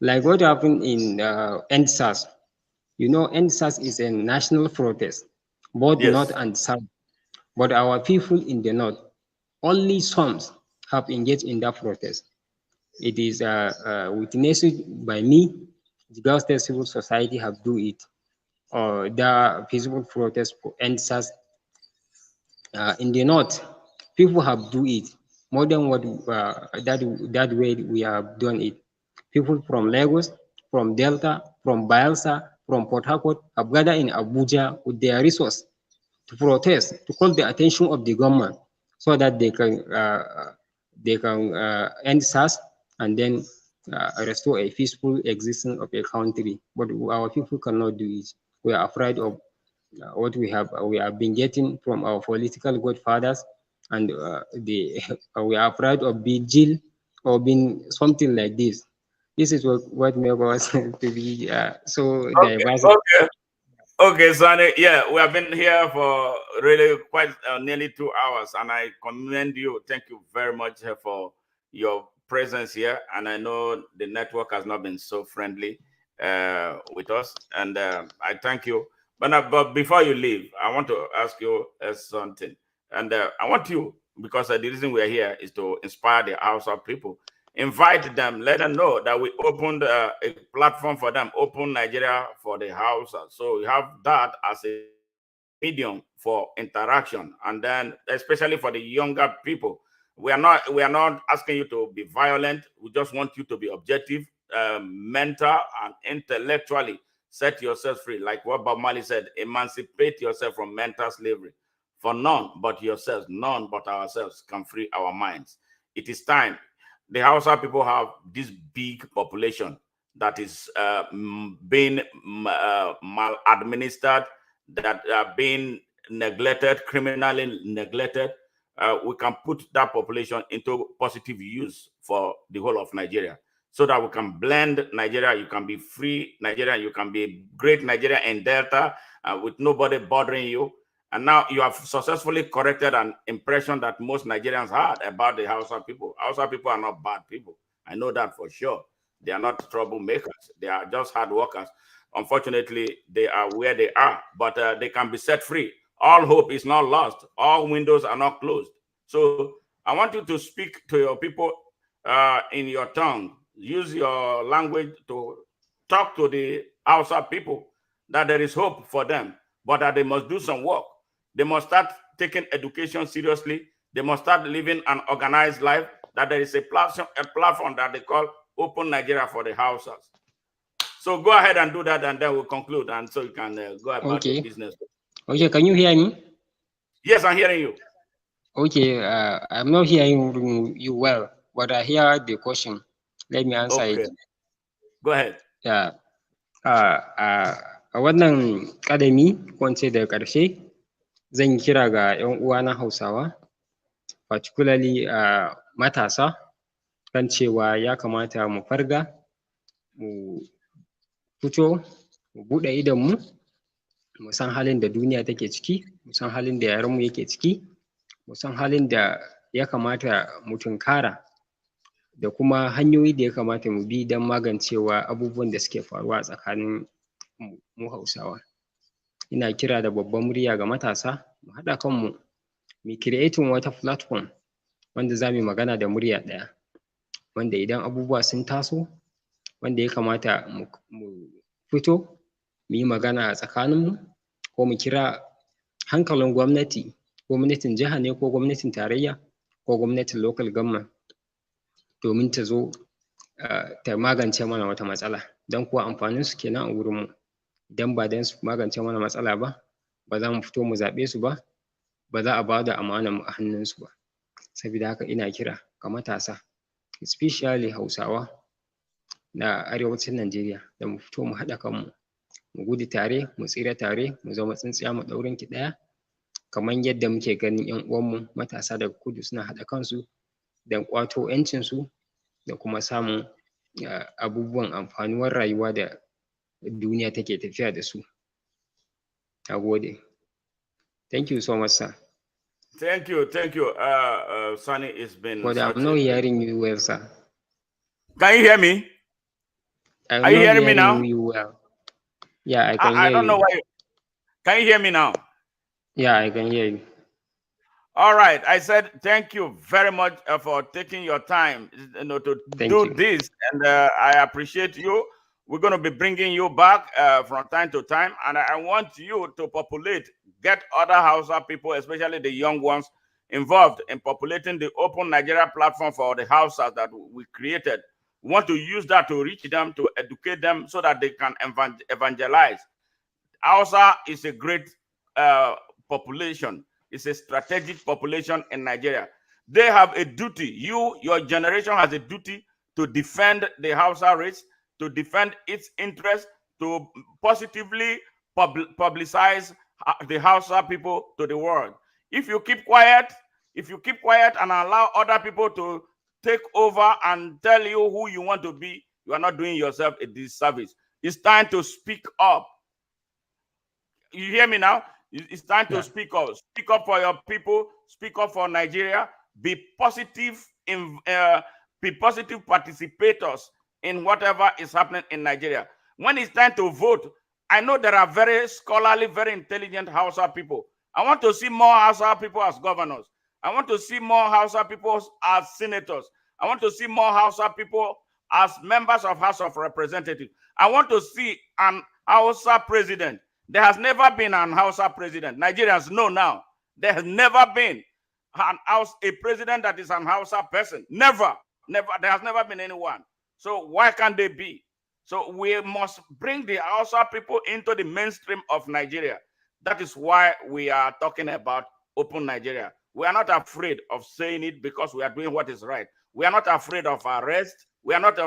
B: Like what happened in NSAS. NSAS is a national protest, both north and south. But our people in the north, only some have engaged in that protest. It is witnessed by me. The Gulf Civil Society have do it. The peaceful protest for NSAS In the north, people have do it more than what that way we have done it. People from Lagos, from Delta, from Bayelsa, from Port Harcourt have gathered in Abuja with their resource to protest, to call the attention of the government so that they can end SARS and then restore a peaceful existence of a country. But our people cannot do it. We are afraid of what we have been getting from our political godfathers, and we are afraid of being jail or being something like this. This is what makes us to be so diverse.
A: Okay. Okay, Sonny. Yeah, we have been here for really quite nearly 2 hours, and I commend you. Thank you very much for your presence here. And I know the network has not been so friendly with us, and I thank you. But before you leave, I want to ask you something, and I want you, because the reason we are here is to inspire the Hausa people. Invite them, let them know that we opened a platform for them, Open Nigeria for the Hausa. So we have that as a medium for interaction, and then especially for the younger people, we are not asking you to be violent. We just want you to be objective, mental and intellectually set yourself free, like what Bob Marley said, emancipate yourself from mental slavery. For none but yourselves, none but ourselves can free our minds. It is time. The Hausa people have this big population that is being maladministered, that are being neglected, criminally neglected. We can put that population into positive use for the whole of Nigeria, so that we can blend Nigeria. You can be free Nigeria. You can be a great Nigeria in Delta with nobody bothering you. And now you have successfully corrected an impression that most Nigerians had about the Hausa people. Hausa people are not bad people. I know that for sure. They are not troublemakers. They are just hard workers. Unfortunately, they are where they are, but they can be set free. All hope is not lost. All windows are not closed. So I want you to speak to your people in your tongue. Use your language to talk to the Hausa people that there is hope for them, but that they must do some work. They must start taking education seriously. They must start living an organized life, that there is a platform that they call Open Nigeria for the Hausas. So go ahead and do that, and then we'll conclude, and so you can go about your business.
B: Okay, can you hear me?
A: Yes, I'm hearing you.
B: Okay, I'm not hearing you well, but I hear the question. Let me answer it.
A: Go ahead.
B: Yeah. A wannan ƙadami, ko ce daga ƙarshe, zan yi kira ga 'yan uwana Hausawa, particularly matasa, kan cewa ya kamata mu farga, mu fito, mu buɗe idonmu, mu san halin da duniya take ciki, mu san halin da yarenmu yake ciki, mu san halin da ya kamata mu tunkara, da kuma hanyoyi da ya kamata mu bi don magancewa abubuwan da suke faruwa a tsakanin mu Hausawa. Ina kira da babban murya ga matasa, mu haɗa kanmu, mu creating wata platform wanda za mu yi magana da murya ɗaya, wanda idan abubuwa sun taso, wanda ya kamata mu fito mu yi magana a tsakaninmu, ko mu kira hankalin gwamnati, gwamnatin jiha ne ko gwamnatin tarayya ko gwamnatin local government, domin ta zo ta magance mana wata matsala, don kuwa amfaninsu kenan a wurinmu. Idan ba don su magance mana matsala ba, ba za mu fito mu zaɓe su ba, ba za a ba da amanarmu a hannunsu ba. Saboda haka ina kira ga matasa, especially Hausawa na arewacin Najeriya, da mu fito mu haɗa kanmu, mu gudu tare, mu tsira tare, mu zama tsintsiya maɗaurinki ɗaya, kamar yadda muke ganin 'yan uwanmu matasa daga kudu suna haɗa kansu don ƙwato 'yancinsu da kuma samun abubuwan amfanuwar rayuwa da duniya take tafiya da su. Na gode. Thank you so much, sir.
A: Thank you. Sonny, it's been.
B: But I'm not hearing you well, sir.
A: Can you hear me?
B: Are you hearing me now? You well. Yeah, I can hear you.
A: I don't know why. Can you hear me now?
B: Yeah, I can hear you.
A: All right. I said thank you very much for taking your time, to do this, and I appreciate you. We're going to be bringing you back from time to time, and I want you to populate get other Hausa people, especially the young ones, involved in populating the Open Nigeria platform for the Hausas that we created. We want to use that to reach them, to educate them so that they can evangelize. Hausa is a great population. It's a strategic population in Nigeria. They have a duty. Your generation has a duty to defend the Hausa race, to defend its interest, to positively publicize the Hausa people to the world. If you keep quiet and allow other people to take over and tell you who you want to be, you are not doing yourself a disservice. It's time to speak up. You hear me now? It's time to speak up. Speak up for your people. Speak up for Nigeria. Be positive participators in whatever is happening in Nigeria. When it's time to vote, I know there are very scholarly, very intelligent Hausa people. I want to see more Hausa people as governors. I want to see more Hausa people as senators. I want to see more Hausa people as members of House of Representatives. I want to see an Hausa president. There has never been an Hausa president. Nigerians know now. There has never been a president that is an Hausa person. Never. There has never been anyone. So why can't they be? So we must bring the Hausa people into the mainstream of Nigeria. That is why we are talking about Open Nigeria. We are not afraid of saying it because we are doing what is right. We are not afraid of arrest. We are not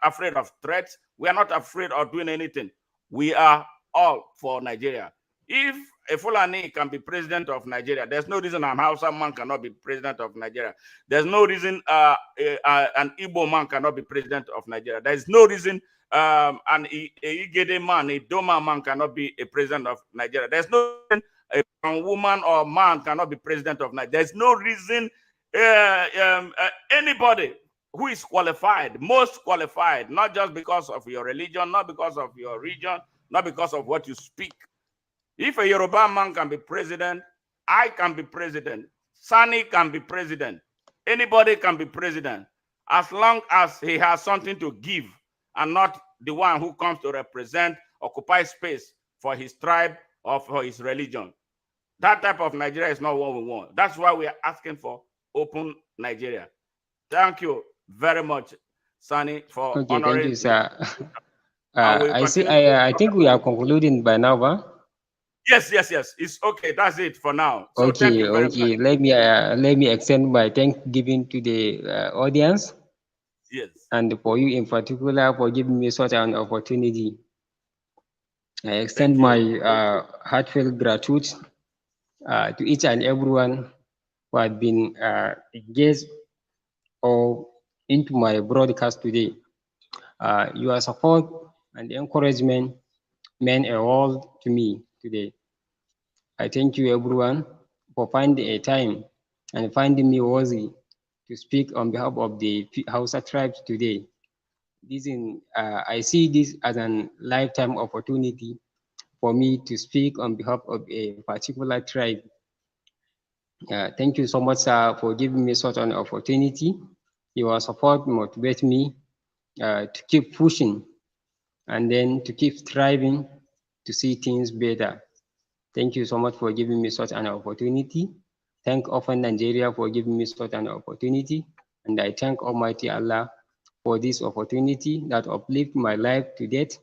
A: afraid of threats. We are not afraid of doing anything. We are all for Nigeria. If a Fulani can be president of Nigeria, there's no reason an Hausa man cannot be president of Nigeria. There's no reason an Igbo man cannot be president of Nigeria. There's no reason an Igede man, a Doma man cannot be a president of Nigeria. There's no reason a woman or man cannot be president of Nigeria. There's no reason anybody who is qualified, most qualified, not just because of your religion, not because of your region, not because of what you speak. If a Yoruba man can be president, I can be president. Sani can be president. Anybody can be president, as long as he has something to give and not the one who comes to represent, occupy space for his tribe or for his religion. That type of Nigeria is not what we want. That's why we are asking for Open Nigeria. Thank you very much, Sani, for honoring.
B: Thank you, sir. I think we are concluding by now, huh?
A: Yes. It's okay. That's it for now. So
B: okay. Let me extend my thanksgiving to the audience.
A: Yes. And
B: for you in particular for giving me such an opportunity. I extend my heartfelt gratitude to each and everyone who had been engaged or into my broadcast today. Your support and encouragement meant a world to me today. I thank you everyone for finding a time and finding me worthy to speak on behalf of the Hausa tribes today. I see this as a lifetime opportunity for me to speak on behalf of a particular tribe. Thank you so much, sir, for giving me such an opportunity. Your support motivates me to keep pushing and then to keep striving to see things better. Thank you so much for giving me such an opportunity. Thank Open Nigeria for giving me such an opportunity. And I thank Almighty Allah for this opportunity that uplift my life to date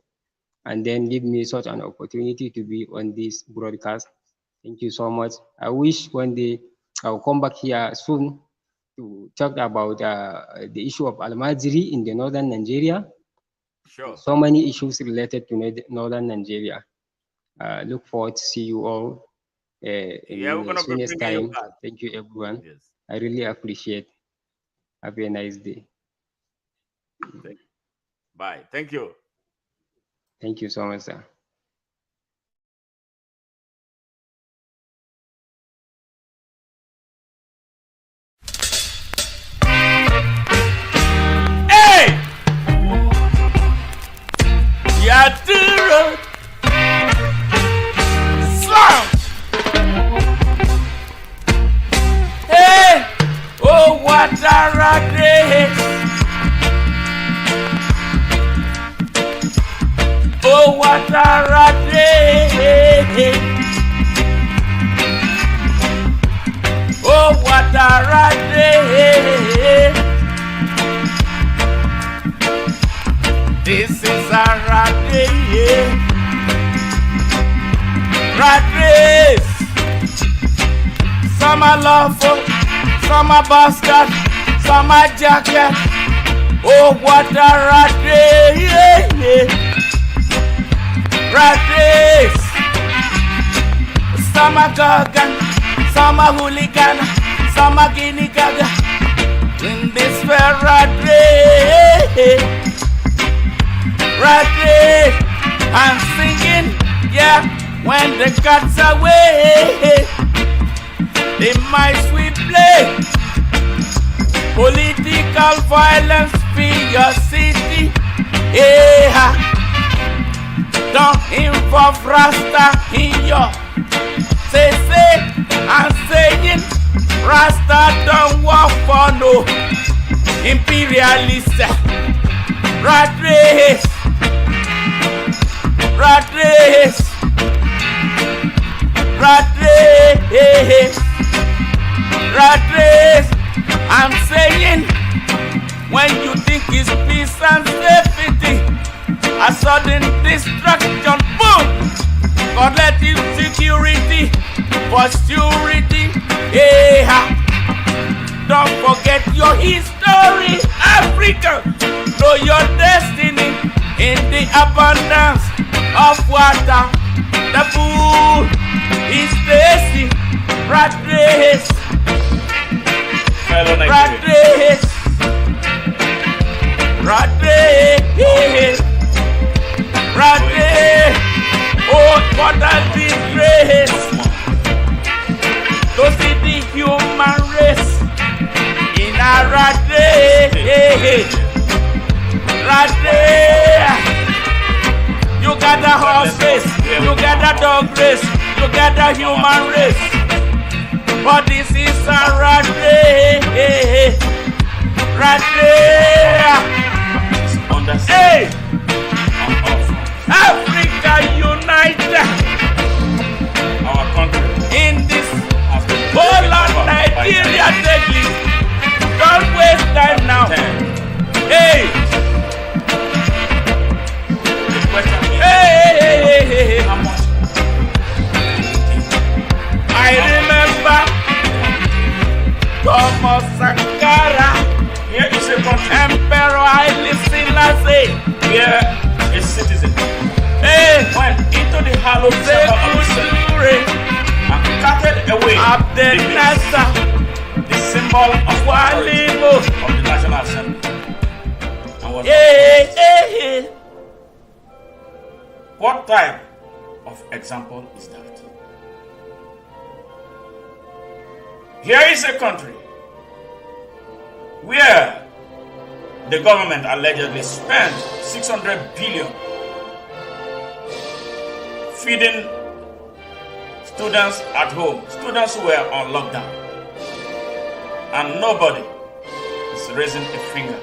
B: and then give me such an opportunity to be on this broadcast. Thank you so much. I wish one day I'll come back here soon to talk about the issue of Al-Majiri in the northern Nigeria.
A: Sure.
B: So many issues related to northern Nigeria. Look forward to see you all in the soonest time. Thank you, everyone.
A: Yes.
B: I really appreciate. Have a nice day.
A: Bye. Thank you.
B: Thank you so much, sir.
A: Hey! Yaduro! Slam! Hey! Oh, what a day! Oh, what a some are lawful, some are bastard, some are jacket. Oh, what a rat race! Rat race! Some are gargan, some are hooligan, some are guinea gaga. In this fair rat race, I'm singing, yeah, when the cat's away, the mice we play, political violence in your city, yeah, don't involve Rasta in your, say, I'm saying, Rasta don't work for no imperialist, rat race, rat race, rat race, rat race. I'm saying, when you think it's peace and safety, a sudden destruction, boom, collective security for surety, yeah. Don't forget your history, Africa. Know your destiny in the abundance of water. The food is tasty. Rat race, rat race, rat race, rat race. Oh, what a disgrace to see the human race in a rat race. Rat race. You got the horse race, you got the dog race, you got the human race. But this is a rat race. Rat race. Hey! Africa unite! Our country in this whole of Nigeria deadly. Don't waste time now. Hey! Hey! How much? I remember Thomas Sankara. Here is a country. Emperor Haile Selassie. Here is citizen. Hey! Went into the hollow chamber of the Senate and carted away the symbol of the National Assembly. And what type of example is that? Here is a country where the government allegedly spent 600 billion feeding students at home, students who were on lockdown, and nobody is raising a finger.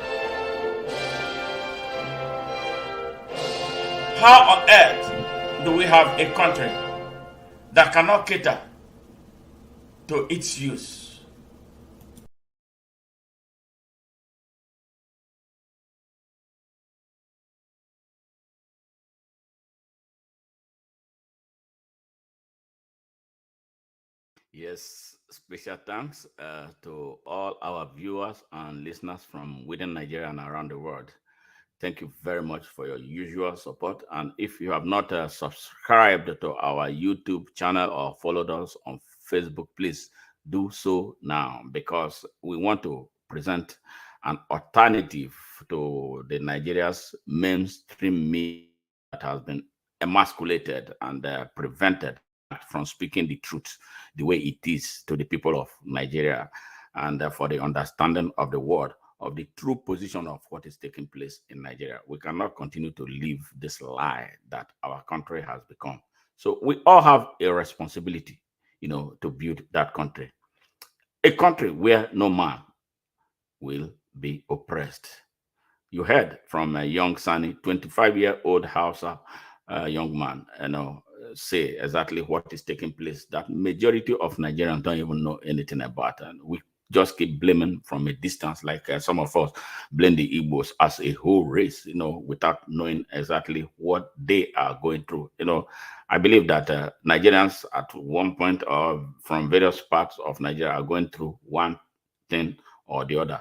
A: How on earth do we have a country that cannot cater to its use? Yes, special thanks to all our viewers and listeners from within Nigeria and around the world. Thank you very much for your usual support. And if you have not subscribed to our YouTube channel or followed us on Facebook, please do so now, because we want to present an alternative to the Nigeria's mainstream media that has been emasculated and prevented from speaking the truth the way it is to the people of Nigeria, and for the understanding of the world of the true position of what is taking place in Nigeria. We cannot continue to live this lie that our country has become. So we all have a responsibility, to build that country. A country where no man will be oppressed. You heard from a young Sani, 25-year-old Hausa young man, say exactly what is taking place that majority of Nigerians don't even know anything about. And we just keep blaming from a distance, like some of us blame the Igbos as a whole race, without knowing exactly what they are going through. I believe that Nigerians at one point or from various parts of Nigeria are going through one thing or the other,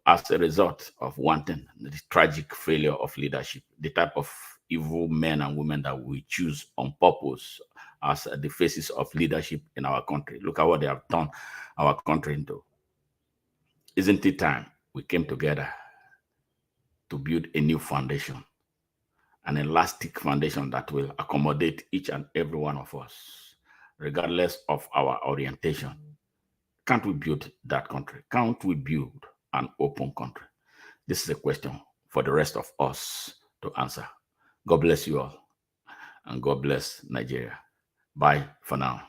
A: as a result of one thing, the tragic failure of leadership, the type of evil men and women that we choose on purpose as the faces of leadership in our country. Look at what they have turned our country into. Isn't it time we came together to build a new foundation, an elastic foundation that will accommodate each and every one of us, regardless of our orientation? Can't we build that country? Can't we build an open country? This is a question for the rest of us to answer. God bless you all, and God bless Nigeria. Bye for now.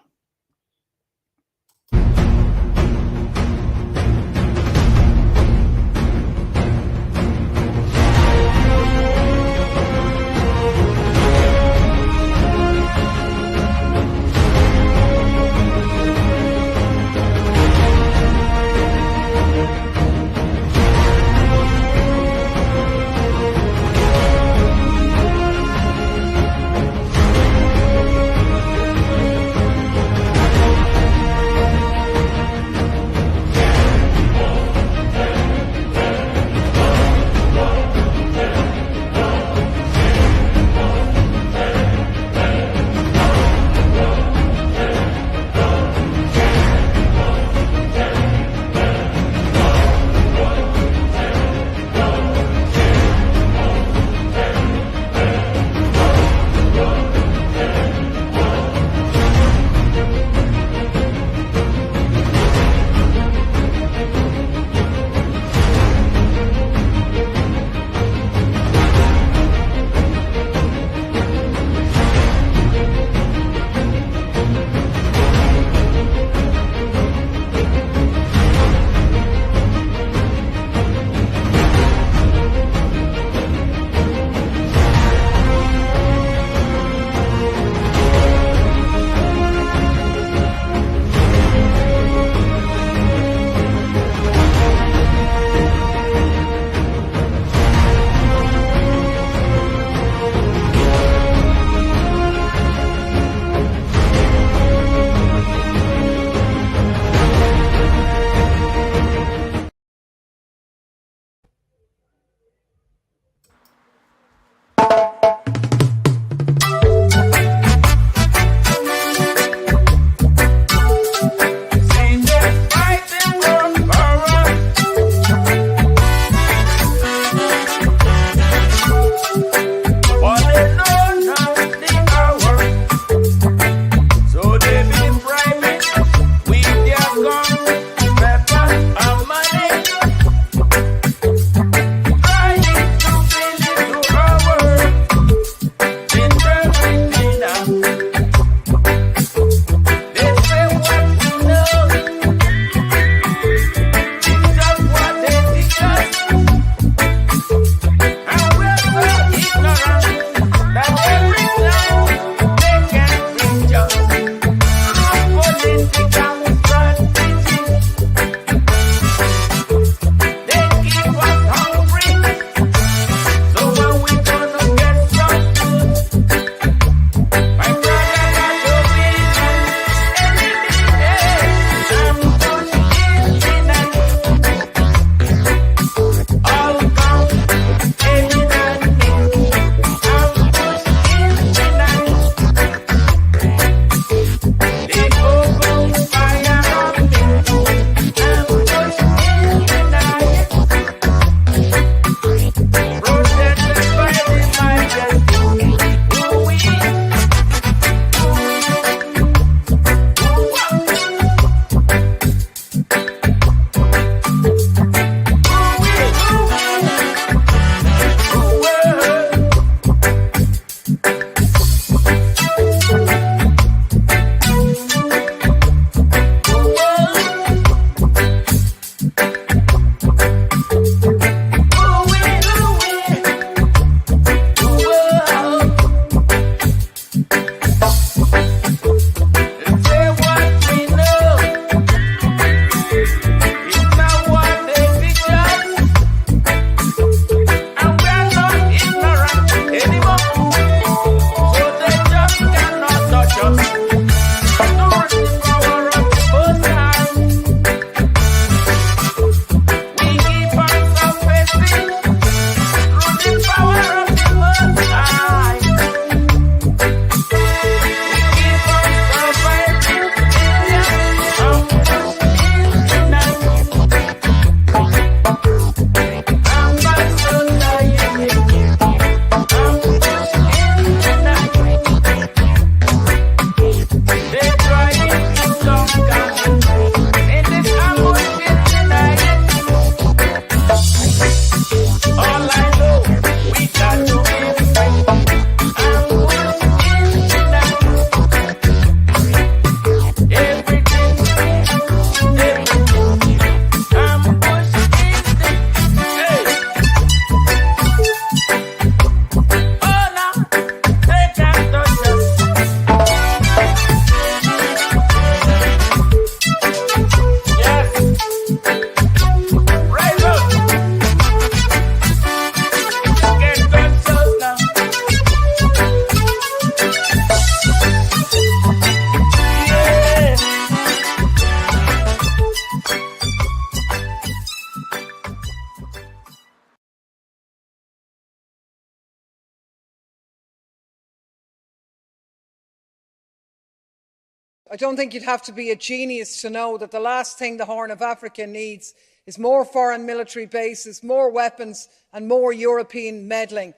F: I don't think you'd have to be a genius to know that the last thing the Horn of Africa needs is more foreign military bases, more weapons and more European meddling.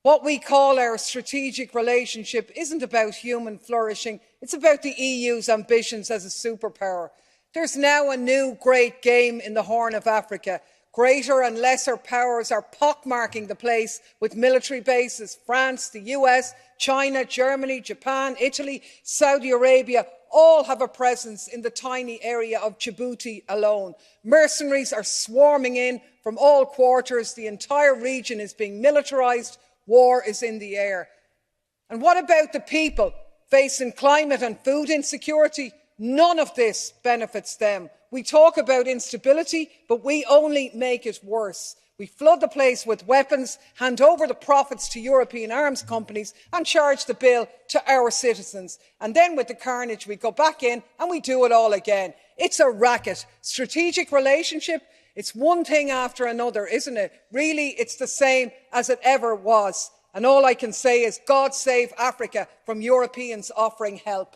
F: What we call our strategic relationship isn't about human flourishing, it's about the EU's ambitions as a superpower. There's now a new great game in the Horn of Africa. Greater and lesser powers are pockmarking the place with military bases. France, the US, China, Germany, Japan, Italy, Saudi Arabia all have a presence in the tiny area of Djibouti alone. Mercenaries are swarming in from all quarters. The entire region is being militarised. War is in the air. And what about the people facing climate and food insecurity? None of this benefits them. We talk about instability, but we only make it worse. We flood the place with weapons, hand over the profits to European arms companies and charge the bill to our citizens. And then with the carnage, we go back in and we do it all again. It's a racket. Strategic relationship, it's one thing after another, isn't it? Really, it's the same as it ever was. And all I can say is, God save Africa from Europeans offering help.